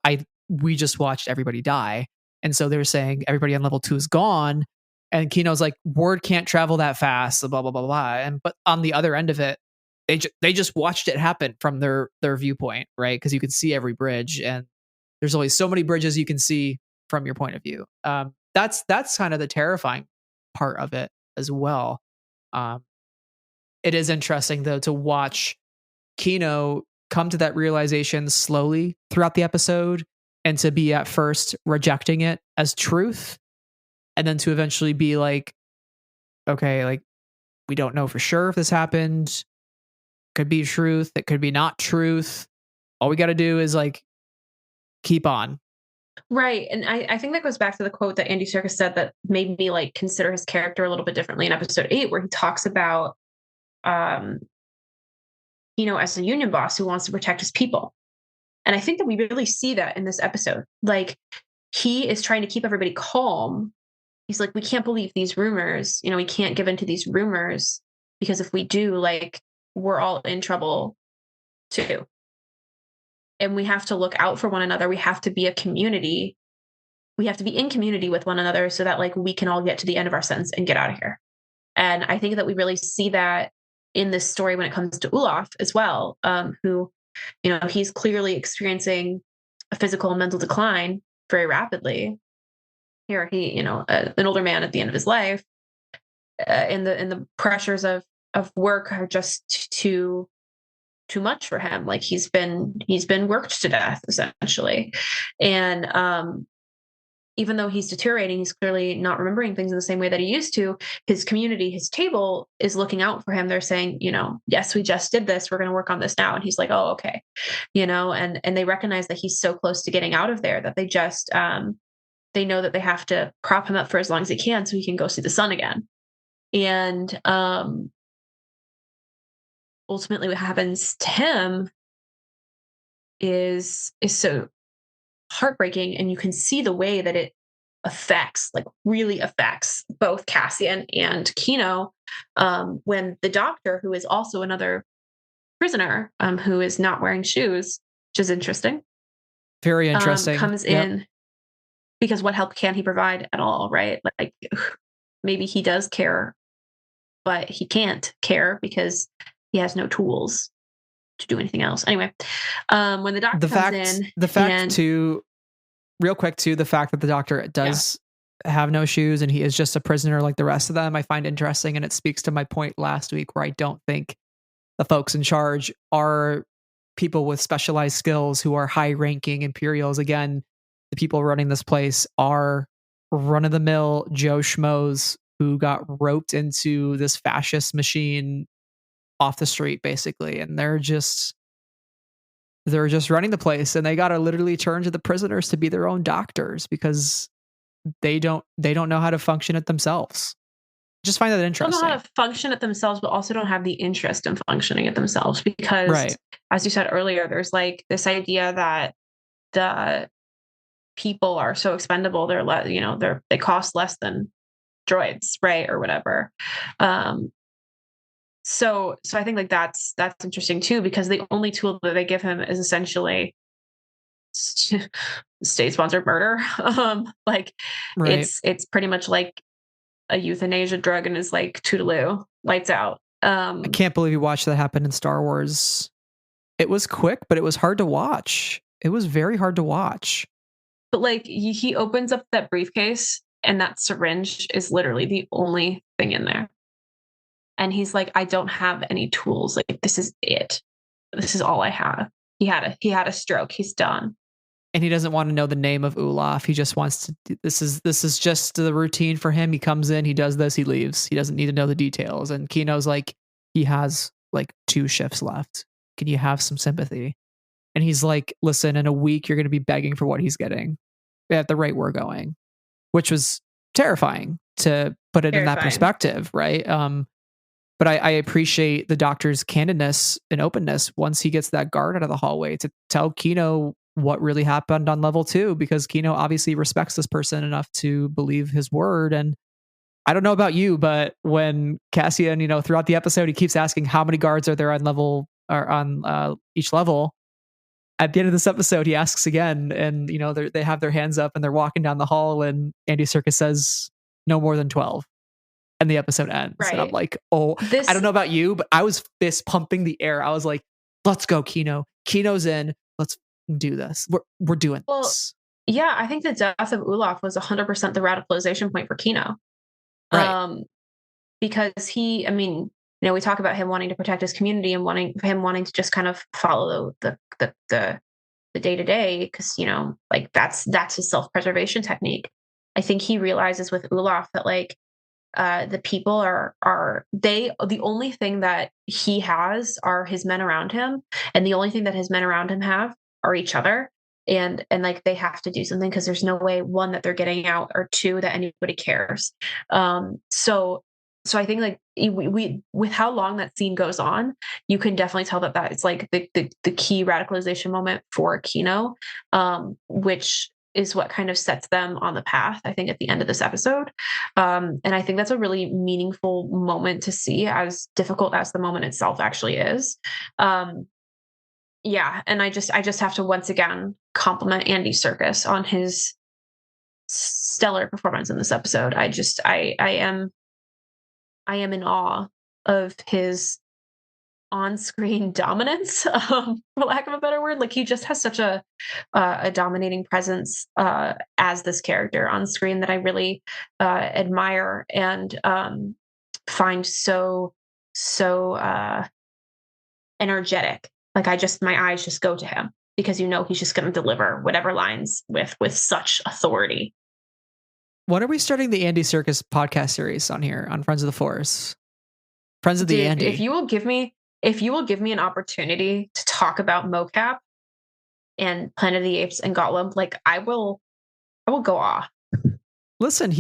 we just watched everybody die. And so they're saying everybody on level 2 is gone. And Kino's like, word can't travel that fast, blah, blah, blah, blah. But on the other end of it, they just watched it happen from their viewpoint, right? Because you can see every bridge, and there's only so many bridges you can see from your point of view. That's kind of the terrifying part of it as well. It is interesting though to watch Kino come to that realization slowly throughout the episode, and to be at first rejecting it as truth, and then to eventually be like, okay, like we don't know for sure if this happened. Could be truth. It could be not truth. All we got to do is like keep on. Right. And I think that goes back to the quote that Andy Serkis said that made me like consider his character a little bit differently in episode 8, where he talks about, as a union boss who wants to protect his people. And I think that we really see that in this episode. Like, he is trying to keep everybody calm. He's like, we can't believe these rumors. We can't give in to these rumors, because if we do, like, we're all in trouble too. And we have to look out for one another. We have to be a community. We have to be in community with one another so that like we can all get to the end of our sentence and get out of here. And I think that we really see that in this story when it comes to Olaf as well, who, he's clearly experiencing a physical and mental decline very rapidly. Here, he, an older man at the end of his life, and the pressures of work are just too much for him. Like he's been worked to death essentially, and even though he's deteriorating, he's clearly not remembering things in the same way that he used to. His community, his table is looking out for him. They're saying, yes, we just did this. We're going to work on this now. And he's like, oh, okay. And they recognize that he's so close to getting out of there that they just, they know that they have to prop him up for as long as he can so he can go see the sun again. And ultimately what happens to him is so heartbreaking, and you can see the way that it really affects both Cassian and Kino, when the doctor, who is also another prisoner, who is not wearing shoes, which is interesting. Very interesting. Comes in, because what help can he provide at all, right? Like maybe he does care, but he can't care because he has no tools to do anything else. Anyway, when the doctor comes in, the fact that the doctor does have no shoes and he is just a prisoner like the rest of them, I find interesting, and it speaks to my point last week where I don't think the folks in charge are people with specialized skills who are high-ranking Imperials. Again, the people running this place are run-of-the-mill Joe Schmoes who got roped into this fascist machine off the street, basically, and they're just running the place, and they got to literally turn to the prisoners to be their own doctors because they don't know how to function it themselves. Just find that interesting. Don't know how to function it themselves, but also don't have the interest in functioning it themselves because, as you said earlier, there's like this idea that the people are so expendable. They cost less than droids, right, or whatever. So I think like that's interesting too, because the only tool that they give him is essentially state-sponsored murder. It's pretty much like a euthanasia drug and is like toodaloo, lights out. I can't believe you watched that happen in Star Wars. It was quick, but it was hard to watch. It was very hard to watch. But like he opens up that briefcase and that syringe is literally the only thing in there. And he's like, I don't have any tools. Like, this is it. This is all I have. He had a stroke. He's done. And he doesn't want to know the name of Olaf. He just wants to. This is just the routine for him. He comes in, he does this, he leaves. He doesn't need to know the details. And Kino's like, he has like 2 shifts left. Can you have some sympathy? And he's like, listen, in a week you're going to be begging for what he's getting at the rate we're going, which was terrifying to put it in that perspective, right? But I appreciate the doctor's candidness and openness once he gets that guard out of the hallway to tell Kino what really happened on level 2, because Kino obviously respects this person enough to believe his word. And I don't know about you, but when Cassian, throughout the episode, he keeps asking how many guards are there on level or on each level. At the end of this episode, he asks again, and they have their hands up and they're walking down the hall, and Andy Serkis says no more than 12. And the episode ends. Right. And I'm like, I don't know about you, but I was fist pumping the air. I was like, let's go, Kino. Kino's in. Let's do this. We're doing this. Yeah, I think the death of Olaf was 100% the radicalization point for Kino. Right. Because we talk about him wanting to protect his community and wanting to just kind of follow the day to day, because like that's his self-preservation technique. I think he realizes with Olaf that like the people are the only thing that he has are his men around him, and the only thing that his men around him have are each other, and like they have to do something, because there's no way, 1, that they're getting out, or 2, that anybody cares. So I think like we with how long that scene goes on, you can definitely tell that it's like the key radicalization moment for Kino, which is what kind of sets them on the path, I think, at the end of this episode. And I think that's a really meaningful moment to see, as difficult as the moment itself actually is. Yeah. And I just have to once again compliment Andy Serkis on his stellar performance in this episode. I am in awe of his on-screen dominance, for lack of a better word. Like, he just has such a dominating presence as this character on screen that I really admire and find so energetic. Like, my eyes just go to him, because he's just going to deliver whatever lines with such authority. When are we starting the Andy Serkis podcast series on here on Friends of the Force? Friends of the Andy. If you will give me an opportunity to talk about mocap and Planet of the Apes and Gollum, like I will go off. Listen,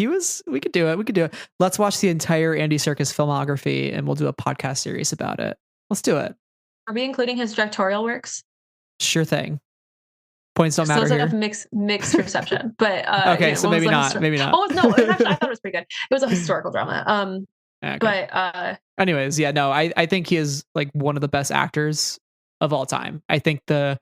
we could do it. Let's watch the entire Andy Serkis filmography and we'll do a podcast series about it. Let's do it. Are we including his directorial works? Sure thing. Points don't matter here. Like a mixed reception, but okay, so maybe not. Oh no, actually, I thought it was pretty good. It was a historical drama. Okay. But anyways, yeah, no, I think he is like one of the best actors of all time. I think the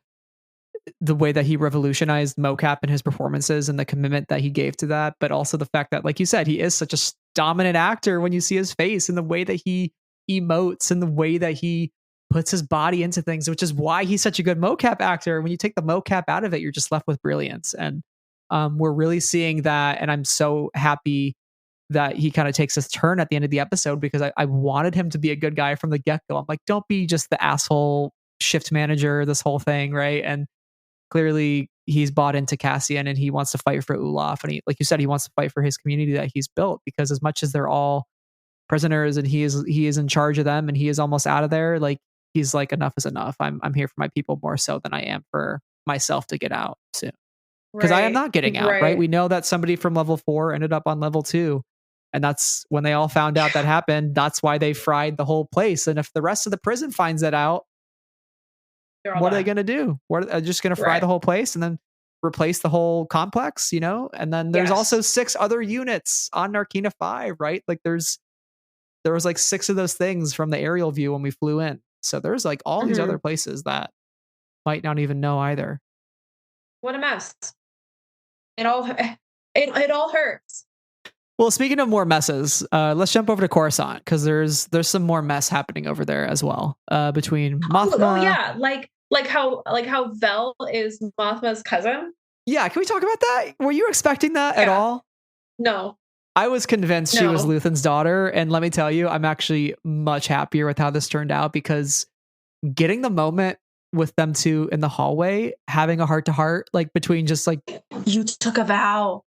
way that he revolutionized mocap and his performances and the commitment that he gave to that, but also the fact that, like you said, he is such a dominant actor when you see his face and the way that he emotes and the way that he puts his body into things, which is why he's such a good mocap actor. When you take the mocap out of it, you're just left with brilliance. And we're really seeing that. And I'm so happy that he kind of takes his turn at the end of the episode, because I wanted him to be a good guy from the get-go. I'm like, don't be just the asshole shift manager, this whole thing, right? And clearly he's bought into Cassian and he wants to fight for Olaf. And he, like you said, he wants to fight for his community that he's built, because as much as they're all prisoners and he is in charge of them and he is almost out of there, like he's like, enough is enough. I'm here for my people more so than I am for myself to get out soon. Because I am not getting out, right? We know that somebody from level 4 ended up on level 2. And that's when they all found out that happened. That's why they fried the whole place. And if the rest of the prison finds that out, what are they going to do? What, are they just going to fry the whole place and then replace the whole complex, And then there's also 6 other units on Narkina 5, right? Like there was like 6 of those things from the aerial view when we flew in. So there's like all these other places that might not even know either. What a mess. It all hurts. Well, speaking of more messes, let's jump over to Coruscant, because there's some more mess happening over there as well. Between Mothma. Oh yeah, like how Vel is Mothma's cousin. Yeah, can we talk about that? Were you expecting that at all? No. I was convinced she was No. Luthen's daughter, and let me tell you, I'm actually much happier with how this turned out because getting the moment with them two in the hallway, having a heart to heart, like between just like You took a vow.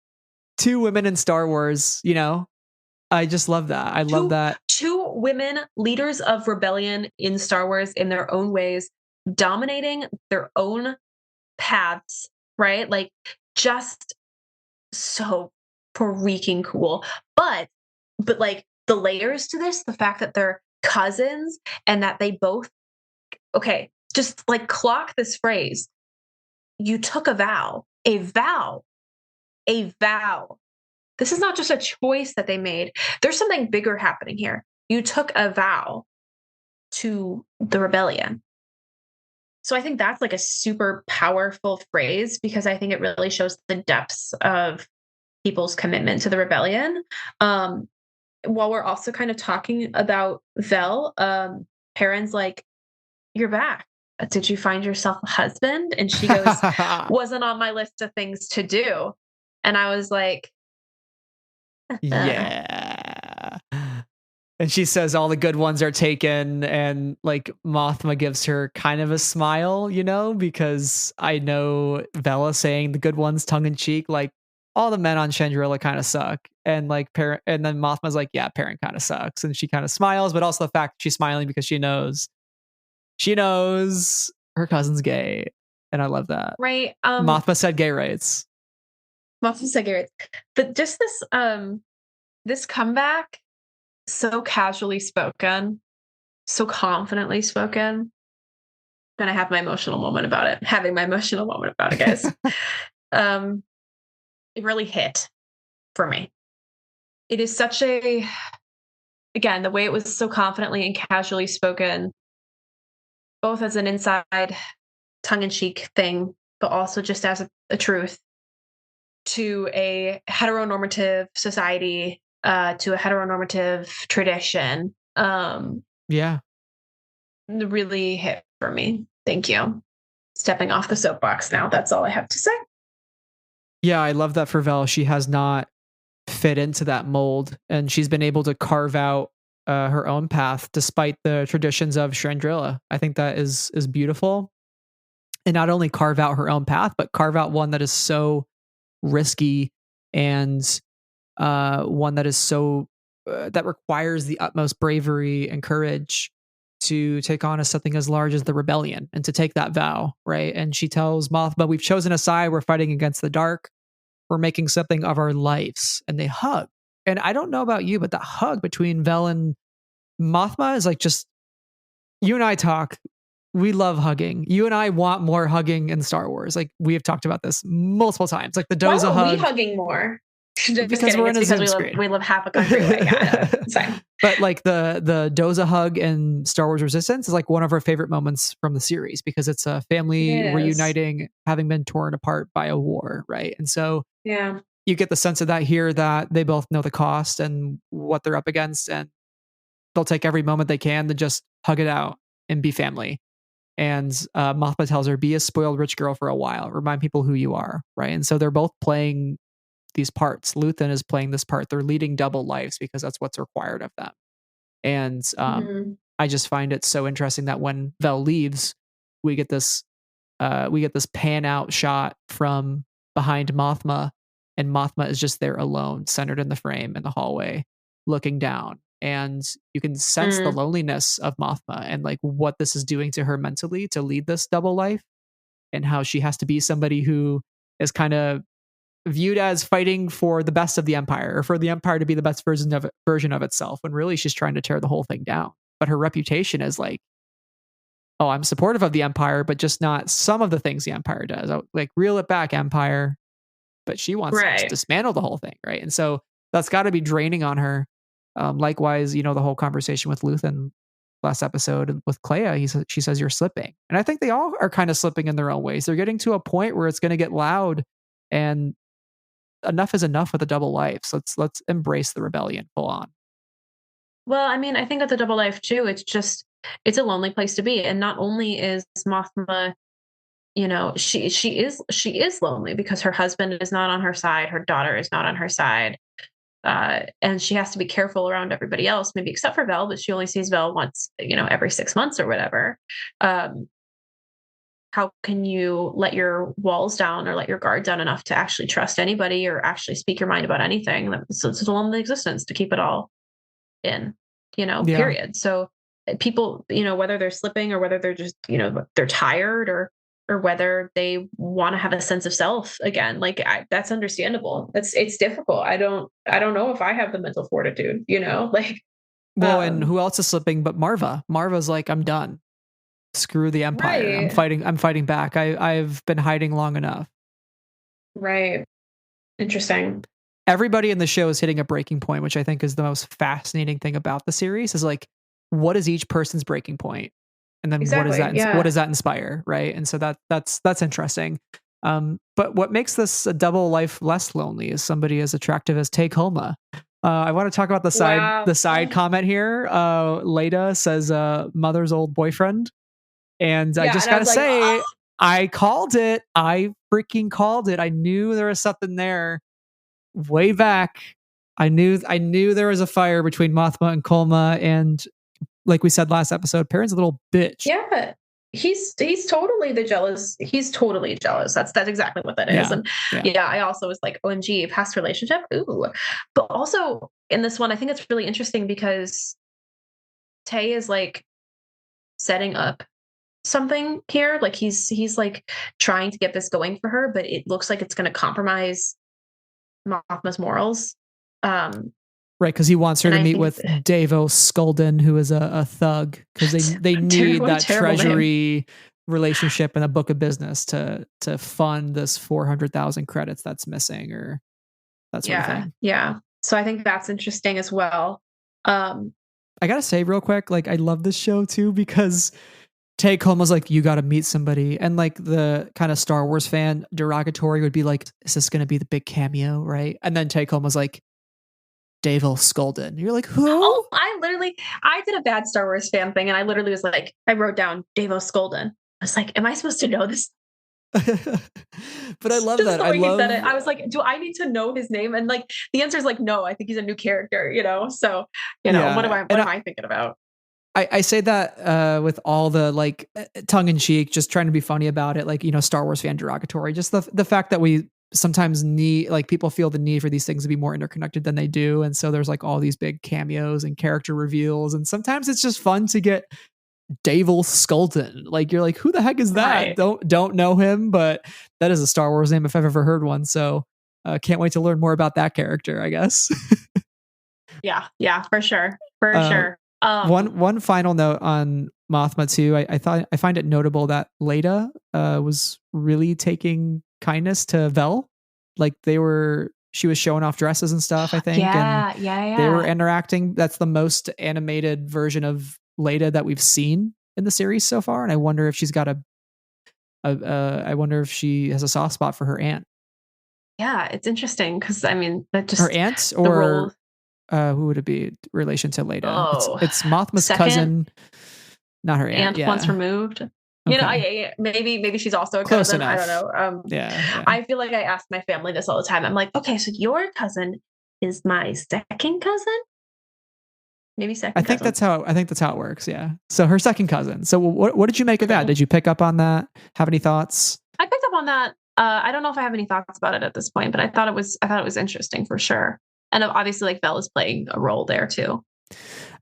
two women in Star Wars, you know, I just love that. I love that. Two women leaders of rebellion in Star Wars in their own ways, dominating their own paths, right? Like just so freaking cool. But like the layers to this, the fact that they're cousins and that they both okay, just like clock this phrase. You took a vow. A vow. A vow. This is not just a choice that they made. There's something bigger happening here. You took a vow to the rebellion. So I think that's like a super powerful phrase because I think it really shows the depths of people's commitment to the rebellion. While we're also kind of talking about Vel, Perrin's like, "You're back. Did you find yourself a husband?" And she goes, "Wasn't on my list of things to do." And I was like, Yeah. And she says all the good ones are taken, and like Mothma gives her kind of a smile, you know, because I know Vela saying the good ones tongue in cheek, like all the men on Chandrila kind of suck. And like parent, and then Mothma's like, yeah, parent kind of sucks. And she kind of smiles, but also the fact that she's smiling because she knows her cousin's gay. And I love that. right. Mothma said gay rights. Muffin cigarettes. But just this comeback, so casually spoken, so confidently spoken. Gonna have my emotional moment about it. Having my emotional moment about it, guys. um, it really hit for me. It is such a again, the way it was so confidently and casually spoken, both as an inside tongue-in-cheek thing, but also just as a truth to a heteronormative society, to a heteronormative tradition, Yeah. really hit for me. Thank you. Stepping off the soapbox now. That's all I have to say. Yeah, I love that for Vel. She has not fit into that mold, and she's been able to carve out her own path despite the traditions of Chandrila. I think that is beautiful, and not only carve out her own path, but carve out one that is so risky and one that is so that requires the utmost bravery and courage to take on something as large as the rebellion and to take that vow, right? And she tells Mothma, "We've chosen a side. We're fighting against the dark. We're making something of our lives." And they hug. And I don't know about you, but that hug between Vel and Mothma is like just you and I talk. We love hugging. You and I want more hugging in Star Wars. Like we have talked about this multiple times. Like the Why Doza are we hug. hugging more? Just Because kidding. we're It's in a because Zoom screen. we live half a country away. Yeah, I know. It's fine. But like the Doza hug in Star Wars Resistance is like one of our favorite moments from the series because it's a family It is. reuniting, having been torn apart by a war, right? And so Yeah. you get the sense of that here that they both know the cost and what they're up against, and they'll take every moment they can to just hug it out and be family. And Mothma tells her, "Be a spoiled rich girl for a while. Remind people who you are," right? And so they're both playing these parts. Luthen is playing this part. They're leading double lives because that's what's required of them. And Mhm. I just find it so interesting that when Vel leaves, we get this pan out shot from behind Mothma, and Mothma is just there alone, centered in the frame in the hallway, looking down. And you can sense the Mm. loneliness of Mothma and like what this is doing to her mentally to lead this double life, and how she has to be somebody who is kind of viewed as fighting for the best of the empire or for the empire to be the best version of itself when really she's trying to tear the whole thing down. But her reputation is like, oh, I'm supportive of the empire, but just not some of the things the empire does. Like reel it back, empire. But she wants to just Right. dismantle the whole thing, right? And so that's got to be draining on her. Likewise, you know, the whole conversation with Luthen last episode with Clea, she says you're slipping, and I think they all are kind of slipping in their own ways. They're getting to a point where it's going to get loud, and enough is enough with a double life. So let's embrace the rebellion full on. Well, I mean, I think at the double life too, it's a lonely place to be. And not only is Mothma, she is lonely because her husband is not on her side, her daughter is not on her side. and she has to be careful around everybody else, maybe except for Vel, but she only sees Vel once, every 6 months or whatever. How can you let your walls down or let your guard down enough to actually trust anybody or actually speak your mind about anything? So it's a lonely existence to keep it all in, period. So people, whether they're slipping or whether they're just, they're tired or whether they want to have a sense of self again, that's understandable. It's difficult. I don't know if I have the mental fortitude, like. Well, and who else is slipping but Marva? Marva's like, I'm done. Screw the Empire. Right. I'm fighting back. I've been hiding long enough. Right. Interesting. Everybody in the show is hitting a breaking point, which I think is the most fascinating thing about the series is like, what is each person's breaking point? And then Exactly, what does that inspire? Right. And so that's interesting. But what makes this a double life less lonely is somebody as attractive as Tay Colma. I want to talk about the side comment here. Leda says, mother's old boyfriend. And I just got to say, oh. I called it. I freaking called it. I knew there was something there way back. I knew there was a fire between Mothma and Colma. And like we said last episode, Perrin's a little bitch. Yeah. He's totally jealous. He's totally jealous. That's exactly what that is. And I also was like, OMG, past relationship. Ooh. But also in this one, I think it's really interesting because Tay is like setting up something here. Like he's like trying to get this going for her, but it looks like it's going to compromise Mothma's morals. Right, because he wants her to meet with Davo Skulden, who is a thug, because they need that treasury relationship in a book of business to fund this 400,000 credits that's missing or that sort of thing. Yeah. So I think that's interesting as well. I gotta say real quick, like I love this show too because Tay Colma's like, you got to meet somebody. And like the kind of Star Wars fan derogatory would be like, is this going to be the big cameo? Right. And then Tay Colma's like, Davo Skulden. You're like, who? Oh, I did a bad Star Wars fan thing. And I literally was like, I wrote down Davo Skulden. I was like, am I supposed to know this? But I love that. I was like, do I need to know his name? And like, the answer is like, no, I think he's a new character, So, what am I thinking about? I say that with all the like tongue in cheek, just trying to be funny about it, like Star Wars fan derogatory. Just the fact that we sometimes need, like, people feel the need for these things to be more interconnected than they do, and so there's like all these big cameos and character reveals, and sometimes it's just fun to get Davo Skulden. Like you're like, who the heck is that? Right. Don't know him, but that is a Star Wars name if I've ever heard one. So can't wait to learn more about that character, I guess. Yeah, for sure, sure. One final note on Mothma too. I find it notable that Leda was really taking kindness to Vel. Like she was showing off dresses and stuff, I think. Yeah. They were interacting. That's the most animated version of Leda that we've seen in the series so far. And I wonder if she's got I wonder if she has a soft spot for her aunt. Yeah, it's interesting because I mean that just her aunt or. Who would it be relation to Leda? Oh, it's Mothma's cousin, not her aunt. Once removed. Okay. Maybe she's also a Close cousin. enough. I don't know. Yeah. I feel like I ask my family this all the time. I'm like, okay, so your cousin is my second cousin? Maybe second. I think that's how it works. Yeah. So her second cousin. So what did you make of that? Did you pick up on that? Have any thoughts? I picked up on that. I don't know if I have any thoughts about it at this point, but I thought it was interesting for sure. And obviously, like, Vel is playing a role there too.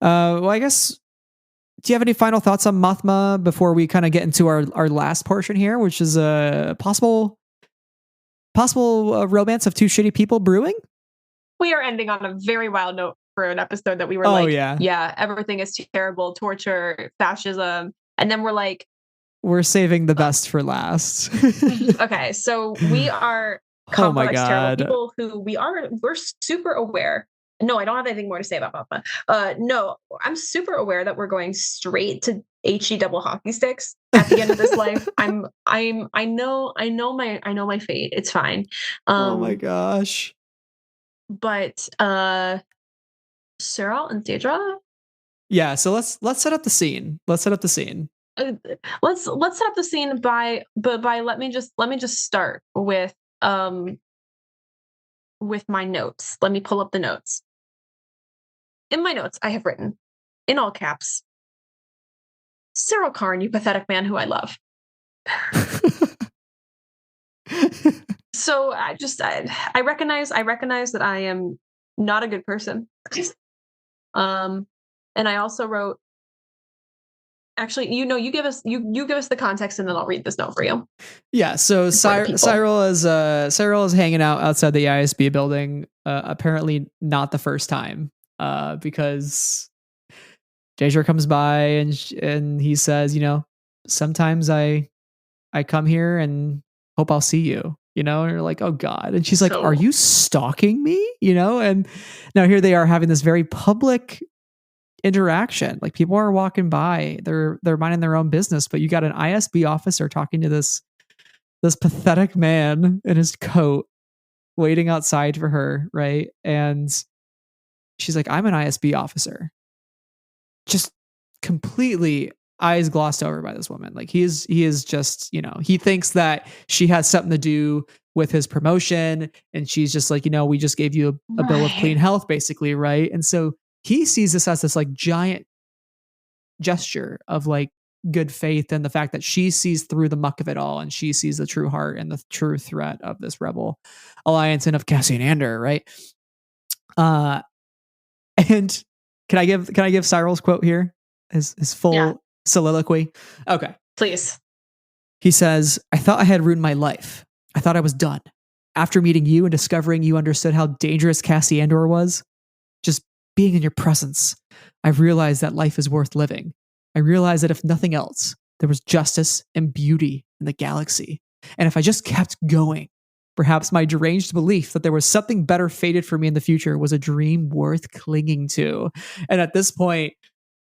Well, I guess, do you have any final thoughts on Mothma before we kind of get into our last portion here, which is a possible romance of two shitty people brewing? We are ending on a very wild note for an episode that we were everything is terrible, torture, fascism. And then we're like, we're saving the best for last. Okay, so we are complex, terrible people who we're super aware. No, I don't have anything more to say about Mothma. No, I'm super aware that we're going straight to HE double hockey sticks at the end of this life. I know my fate. It's fine. Oh my gosh. But Cyril and Daedra? Yeah, so let's set up the scene. Let's set up the scene by let me just start with with my notes. Let me pull up the notes. In my notes, I have written, in all caps, Cyril Karn, you pathetic man who I love. So I recognize that I am not a good person. And I also wrote, actually, you give us the context, and then I'll read this note for you. Yeah. So Cyril is hanging out outside the ISB building. Apparently not the first time. Because Deidre comes by and he says, sometimes I come here and hope I'll see you. And you're like, oh God. And she's like, are you stalking me? And now here they are having this very public interaction. Like, people are walking by, they're minding their own business, but you got an ISB officer talking to this pathetic man in his coat waiting outside for her, right? And she's like, I'm an ISB officer. Just completely eyes glossed over by this woman. Like, he is just, he thinks that she has something to do with his promotion, and she's just like, we just gave you a bill of clean health, basically, right? And so he sees this as this like giant gesture of like good faith, and the fact that she sees through the muck of it all, and she sees the true heart and the true threat of this rebel alliance and of Cassian Andor, right? And can I give Cyril's quote here? His full soliloquy? Okay. Please. He says, I thought I had ruined my life. I thought I was done. After meeting you and discovering you understood how dangerous Cassian Andor was, just being in your presence, I've realized that life is worth living. I realized that if nothing else, there was justice and beauty in the galaxy. And if I just kept going, perhaps my deranged belief that there was something better fated for me in the future was a dream worth clinging to. And at this point,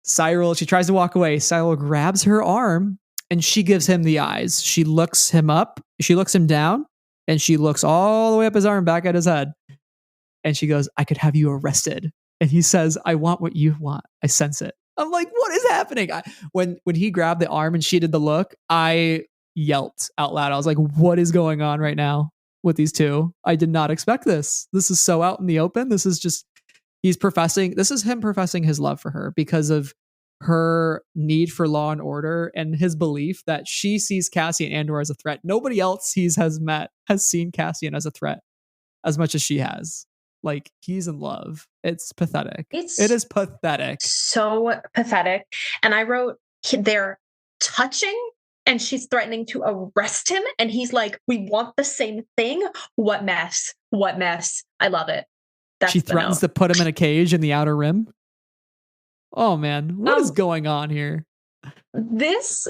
she tries to walk away. Cyril grabs her arm and she gives him the eyes. She looks him up, she looks him down, and she looks all the way up his arm, back at his head. And she goes, I could have you arrested. And he says, I want what you want. I sense it. I'm like, what is happening? When he grabbed the arm and she did the look, I yelped out loud. I was like, what is going on right now with these two? I did not expect this. This is so out in the open. This is him professing his love for her because of her need for law and order and his belief that she sees Cassian Andor as a threat. Nobody else has seen Cassian as a threat as much as she has. Like, he's in love. It's pathetic. It is pathetic. So pathetic. And I wrote, they're touching and she's threatening to arrest him. And he's like, we want the same thing. What mess. I love it. She threatens to put him in a cage in the Outer Rim. Oh man, what is going on here? This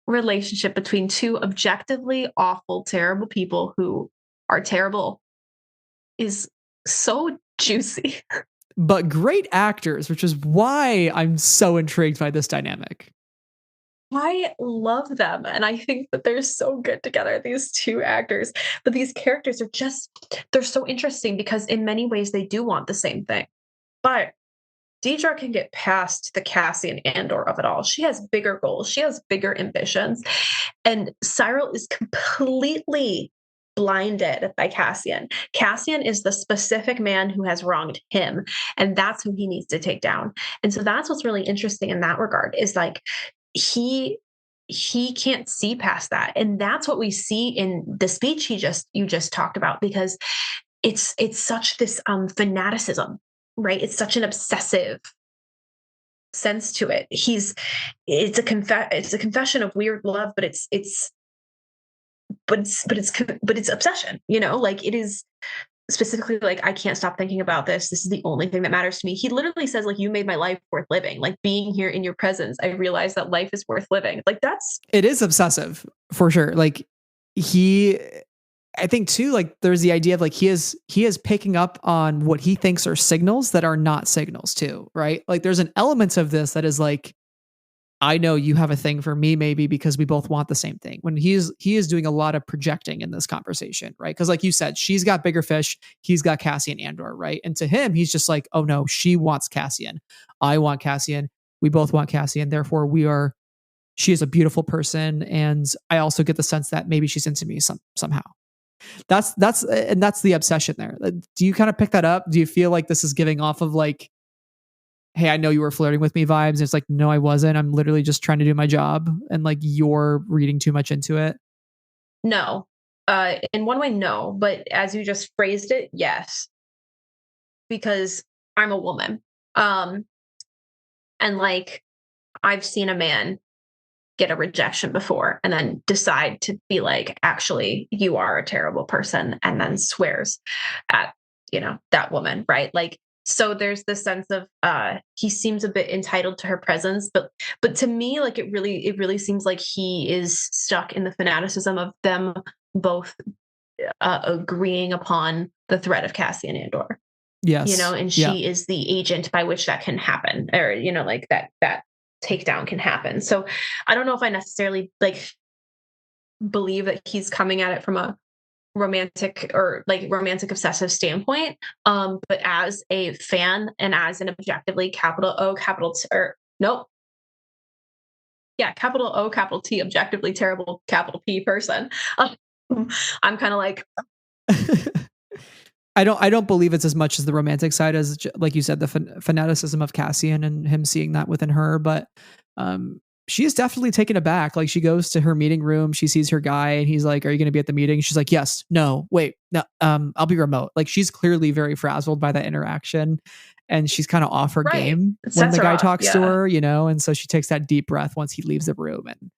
relationship between two objectively awful, terrible people who are terrible is so juicy. But great actors, which is why I'm so intrigued by this dynamic. I love them. And I think that they're so good together, these two actors. But these characters they're so interesting because in many ways they do want the same thing. But Deidre can get past the Cassian Andor of it all. She has bigger goals. She has bigger ambitions. And Cyril is completely blinded by Cassian. Cassian is the specific man who has wronged him. And that's who he needs to take down. And so that's what's really interesting in that regard is like, he can't see past that. And that's what we see in the speech you just talked about, because it's such this fanaticism, right? It's such an obsessive sense to it. It's a confession of weird love, but it's obsession, like it is specifically like, I can't stop thinking about this. This is the only thing that matters to me. He literally says, like, you made my life worth living. Like, being here in your presence, I realized that life is worth living. Like, it is obsessive for sure. Like, I think too, like, there's the idea of like, he is picking up on what he thinks are signals that are not signals too, right? Like, there's an element of this that is like, I know you have a thing for me, maybe because we both want the same thing. When he is doing a lot of projecting in this conversation, right? Because like you said, she's got bigger fish, he's got Cassian Andor, right? And to him, he's just like, oh no, she wants Cassian, I want Cassian, we both want Cassian, therefore she is a beautiful person, and I also get the sense that maybe she's into me somehow. that's the obsession there. Do you kind of pick that up? Do you feel like this is giving off of like, hey, I know you were flirting with me vibes? It's like, no, I wasn't. I'm literally just trying to do my job, and like you're reading too much into it. No. In one way, no. But as you just phrased it, yes. Because I'm a woman. And like I've seen a man get a rejection before and then decide to be like, actually, you are a terrible person, and then swears at, that woman, right? Like, so there's this sense of he seems a bit entitled to her presence, but to me, like it really seems like he is stuck in the fanaticism of them both agreeing upon the threat of Cassian Andor. Yes. And she is the agent by which that can happen, or like that takedown can happen. So I don't know if I necessarily like believe that he's coming at it from a romantic obsessive standpoint. But as a fan and as an objectively capital O, capital T, or nope. Yeah, capital O, capital T, objectively terrible, capital P person. I'm kind of like, I don't believe it's as much as the romantic side as, like you said, the fanaticism of Cassian and him seeing that within her. But she is definitely taken aback. Like she goes to her meeting room, she sees her guy, and he's like, "Are you going to be at the meeting?" She's like, "Yes, no, wait, no, I'll be remote." Like she's clearly very frazzled by that interaction, and she's kind of off her game when the guy talks to her, And so she takes that deep breath once he leaves the room, and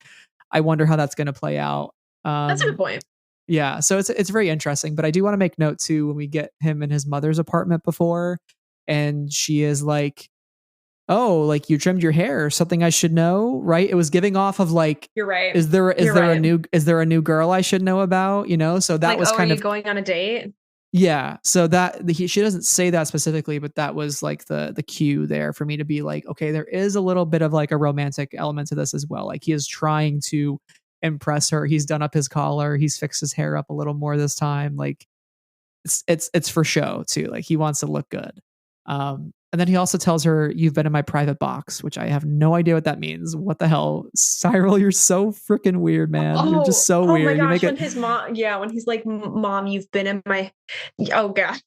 I wonder how that's going to play out. That's a good point. Yeah, so it's very interesting, but I do want to make note too when we get him in his mother's apartment before, and she is like, "Oh, like you trimmed your hair, something I should know," right? It was giving off of like, you're right. Is there a new girl I should know about? So that like, was kind are of you going on a date. Yeah, so she doesn't say that specifically, but that was like the cue there for me to be like, okay, there is a little bit of like a romantic element to this as well. Like he is trying to impress her. He's done up his collar. He's fixed his hair up a little more this time. Like it's for show too. Like he wants to look good. And then he also tells her, "You've been in my private box," which I have no idea what that means. What the hell, Cyril? You're so freaking weird, man. You're just so weird. Oh my gosh, his mom, when he's like, "Mom, you've been in my," oh gosh,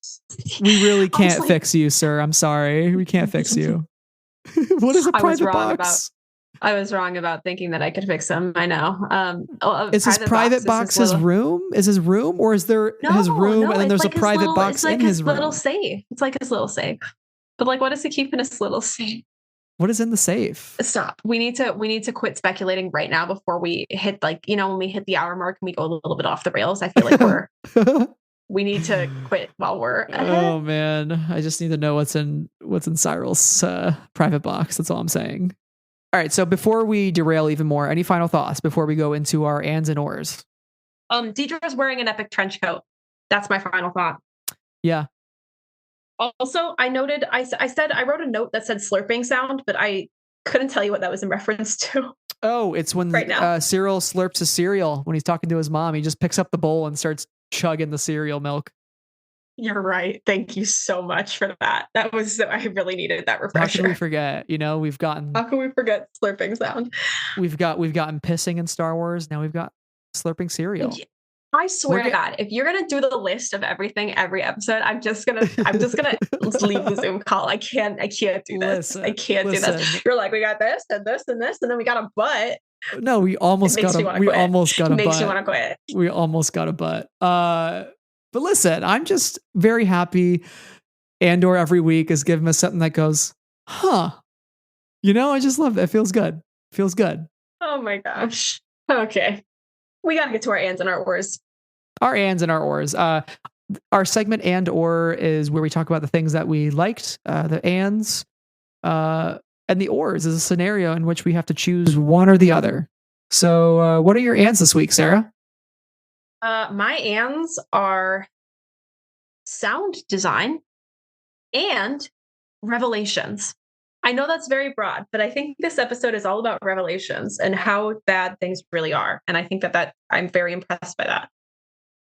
we really can't fix you, sir. I'm sorry, we can't fix you. What is a private box? I was wrong about thinking that I could fix him. I know. Is his private box his room? Is his room, or is there his room and then there's like a private box in his room? Little safe. It's like his little safe. But like, what does he keep in his little safe? What is in the safe? Stop. We need to quit speculating right now before we hit when we hit the hour mark and we go a little bit off the rails. I feel like we need to quit while we're ahead. Oh man, I just need to know what's in Cyril's private box. That's all I'm saying. All right, so before we derail even more, any final thoughts before we go into our ands and ors? Deidre's wearing an epic trench coat. That's my final thought. Yeah. Also, I noted, I wrote a note that said slurping sound, but I couldn't tell you what that was in reference to. Oh, it's when Cyril slurps his cereal when he's talking to his mom. He just picks up the bowl and starts chugging the cereal milk. You're right. Thank you so much for that. I really needed that refresher. How can we forget? How can we forget slurping sound? We've gotten pissing in Star Wars. Now we've got slurping cereal. I swear to God, if you're gonna do the list of everything every episode, I'm just gonna leave the Zoom call. I can't do this. I can't do this. You're like, we got this and this and this, and then we got a butt. No, we almost got a butt. Makes you want to quit. We almost got a butt. But listen, I'm just very happy. Andor every week is giving us something that goes, huh? I just love it. It feels good. Oh my gosh. Okay. We got to get to our ands and our ors. Our ands and our ors. Our segment and or is where we talk about the things that we liked, the ands, and the ors is a scenario in which we have to choose one or the other. So what are your ands this week, Sarah? My ands are sound design and revelations. I know that's very broad, but I think this episode is all about revelations and how bad things really are. And I think that I'm very impressed by that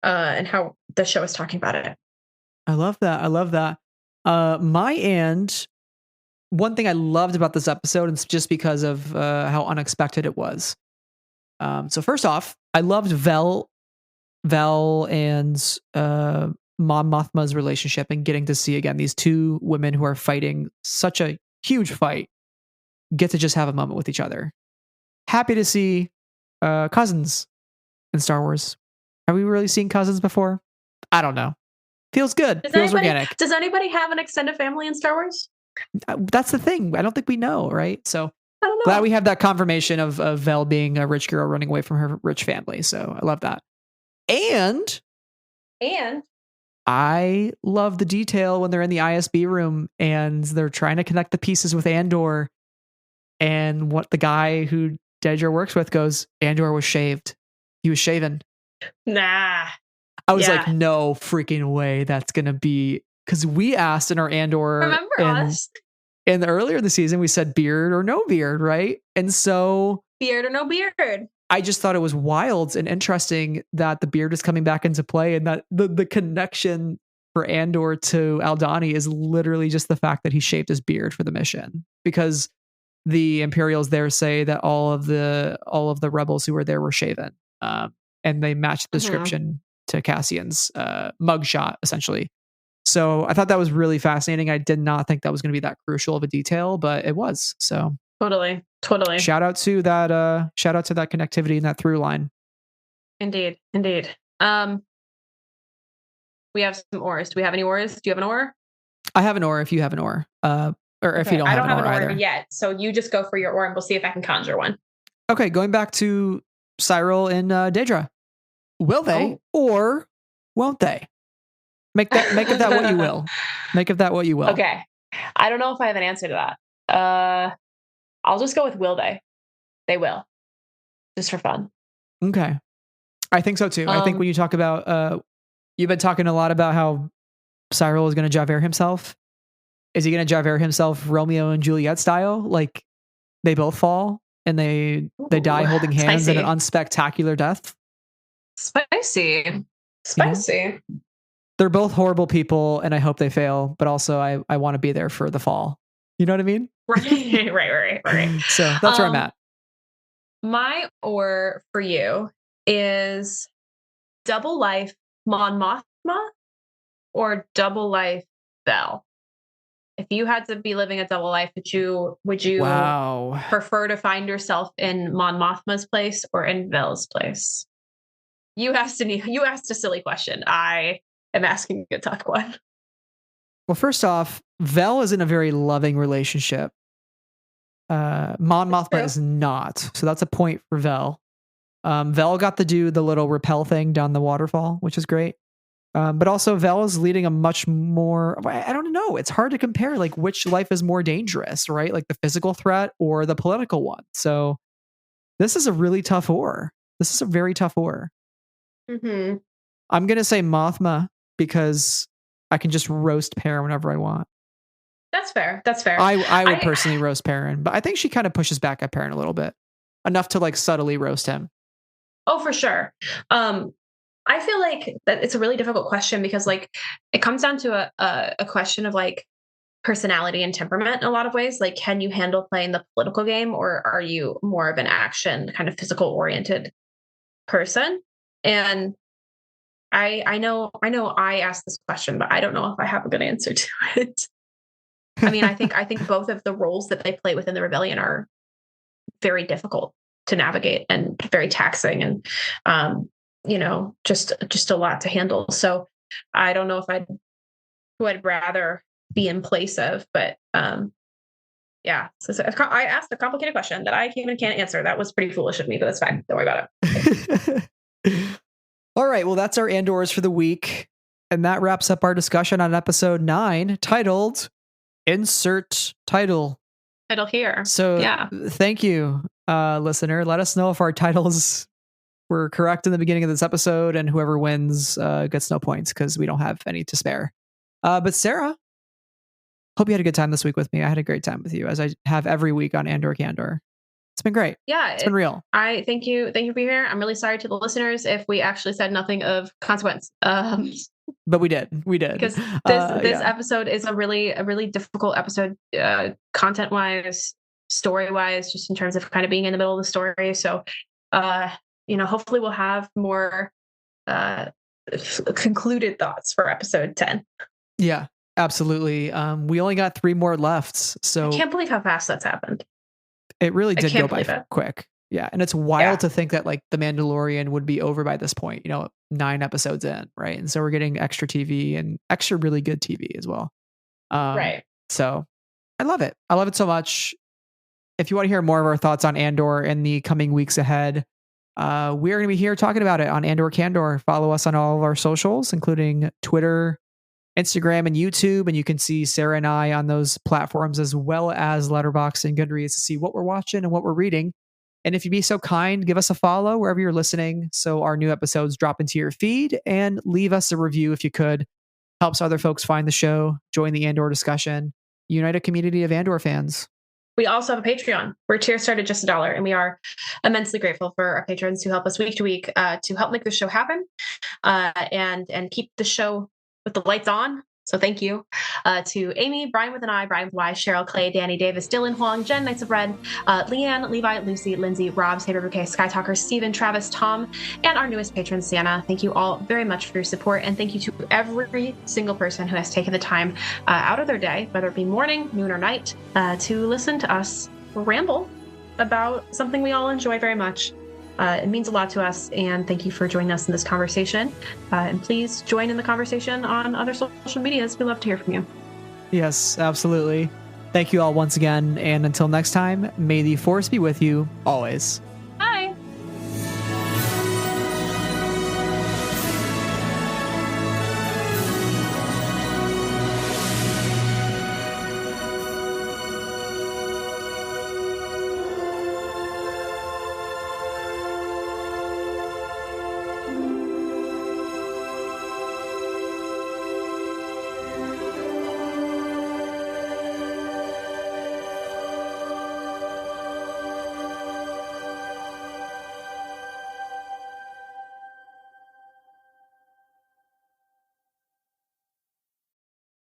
and how the show is talking about it. I love that. My and one thing I loved about this episode, and it's just because of how unexpected it was. So first off, I loved Vel Vel and Mon Mothma's relationship and getting to see again these two women who are fighting such a huge fight get to just have a moment with each other. Happy to see cousins in Star Wars. Have we really seen cousins before? I don't know. Feels good. Feels organic. Does anybody have an extended family in Star Wars? That's the thing. I don't think we know, right? So I don't know. Glad we have that confirmation of Vel being a rich girl running away from her rich family. So I love that. And I love the detail when they're in the ISB room and they're trying to connect the pieces with Andor. And what the guy who Dedra works with goes, Andor was shaved. He was shaven. Nah. I was like, no freaking way that's going to be. Because we asked in our Andor. Remember us? And earlier in the season, we said beard or no beard, right? And so. Beard or no beard. I just thought it was wild and interesting that the beard is coming back into play and that the connection for Andor to Aldhani is literally just the fact that he shaved his beard for the mission. Because the Imperials there say that all of the rebels who were there were shaven. And they matched the description to Cassian's mugshot, essentially. So I thought that was really fascinating. I did not think that was going to be that crucial of a detail, but it was. So totally. Shout out to that connectivity and that through line. Indeed. We have some ores. Do we have any ores? Do you have an ore? I have an ore if you have an ore. Or if you don't have an ore either. Yet. So you just go for your ore and we'll see if I can conjure one. Okay, going back to Cyril and Dedra. Will they or won't they? Make of that what you will. Make of that what you will. Okay. I don't know if I have an answer to that. I'll just go with will they. They will. Just for fun. Okay. I think so too. I think when you talk about, you've been talking a lot about how Cyril is going to Javert himself. Is he going to Javert himself Romeo and Juliet style? Like they both fall and they die holding hands in an unspectacular death? Spicy. You know? They're both horrible people and I hope they fail, but also I want to be there for the fall. You know what I mean? Right. So that's where I'm at. My ore for you is double life Mon Mothma or double life Vel. If you had to be living a double life, would you prefer to find yourself in Mon Mothma's place or in Vel's place? You asked a silly question. I am asking a tough one. Well, first off, Vel is in a very loving relationship. Mon Mothma is not. So that's a point for Vel. Vel got to do the little rappel thing down the waterfall, which is great. But also Vel is leading a much more, I don't know. It's hard to compare like which life is more dangerous, right? Like the physical threat or the political one. So this is a really tough ore. This is a very tough ore. Mm-hmm. I'm going to say Mothma because I can just roast Perrin whenever I want. That's fair. I would personally roast Perrin, but I think she kind of pushes back at Perrin a little bit. Enough to like subtly roast him. Oh, for sure. I feel like that it's a really difficult question because like it comes down to a question of like personality and temperament in a lot of ways. Like, can you handle playing the political game or are you more of an action kind of physical oriented person? And I know I asked this question, but I don't know if I have a good answer to it. I mean, I think both of the roles that they play within the rebellion are very difficult to navigate and very taxing and just a lot to handle. So I don't know if who I'd rather be in place of, but yeah. So I asked a complicated question that I can't answer. That was pretty foolish of me, but that's fine. Don't worry about it. All right. Well, that's our Andors for the week. And that wraps up our discussion on episode 9 titled Insert Title. Title here. So yeah. Thank you, listener. Let us know if our titles were correct in the beginning of this episode and whoever wins gets no points because we don't have any to spare. But Sarah, hope you had a good time this week with me. I had a great time with you as I have every week on Andor Candor. It's been great. Yeah. It's been real. I thank you. Thank you for being here. I'm really sorry to the listeners if we actually said nothing of consequence. But we did. Because this episode is a really difficult episode, content wise, story wise, just in terms of kind of being in the middle of the story. So, hopefully we'll have more concluded thoughts for episode 10. Yeah, absolutely. We only got 3 more left, so I can't believe how fast that's happened. it really did go by quick. Yeah, and it's wild to think that like The Mandalorian would be over by this point, 9 episodes in, right? And so we're getting extra TV and extra really good TV as well. Right. So I love it. I love it so much. If you want to hear more of our thoughts on Andor in the coming weeks ahead, we're going to be here talking about it on Andor Candor. Follow us on all of our socials, including Twitter, Instagram, and YouTube. And you can see Sarah and I on those platforms, as well as Letterboxd and Goodreads, to see what we're watching and what we're reading. And if you'd be so kind, give us a follow wherever you're listening so our new episodes drop into your feed, and leave us a review if you could. Helps other folks find the show, join the Andor discussion, unite a community of Andor fans. We also have a Patreon where tiers start at just $1, and we are immensely grateful for our patrons who help us week to week to help make this show happen and keep the show with the lights on. So thank you to Amy, Brian with an I, Brian with Y, Cheryl, Clay, Danny, Davis, Dylan, Huang, Jen, Knights of Red, Leanne, Levi, Lucy, Lindsay, Rob, Saber Bouquet, Sky Talker, Steven, Travis, Tom, and our newest patron, Sienna. Thank you all very much for your support, and thank you to every single person who has taken the time out of their day, whether it be morning, noon, or night, to listen to us ramble about something we all enjoy very much. It means a lot to us, and thank you for joining us in this conversation. And please join in the conversation on other social medias. We love to hear from you. Yes, absolutely. Thank you all once again, and until next time, may the Force be with you always.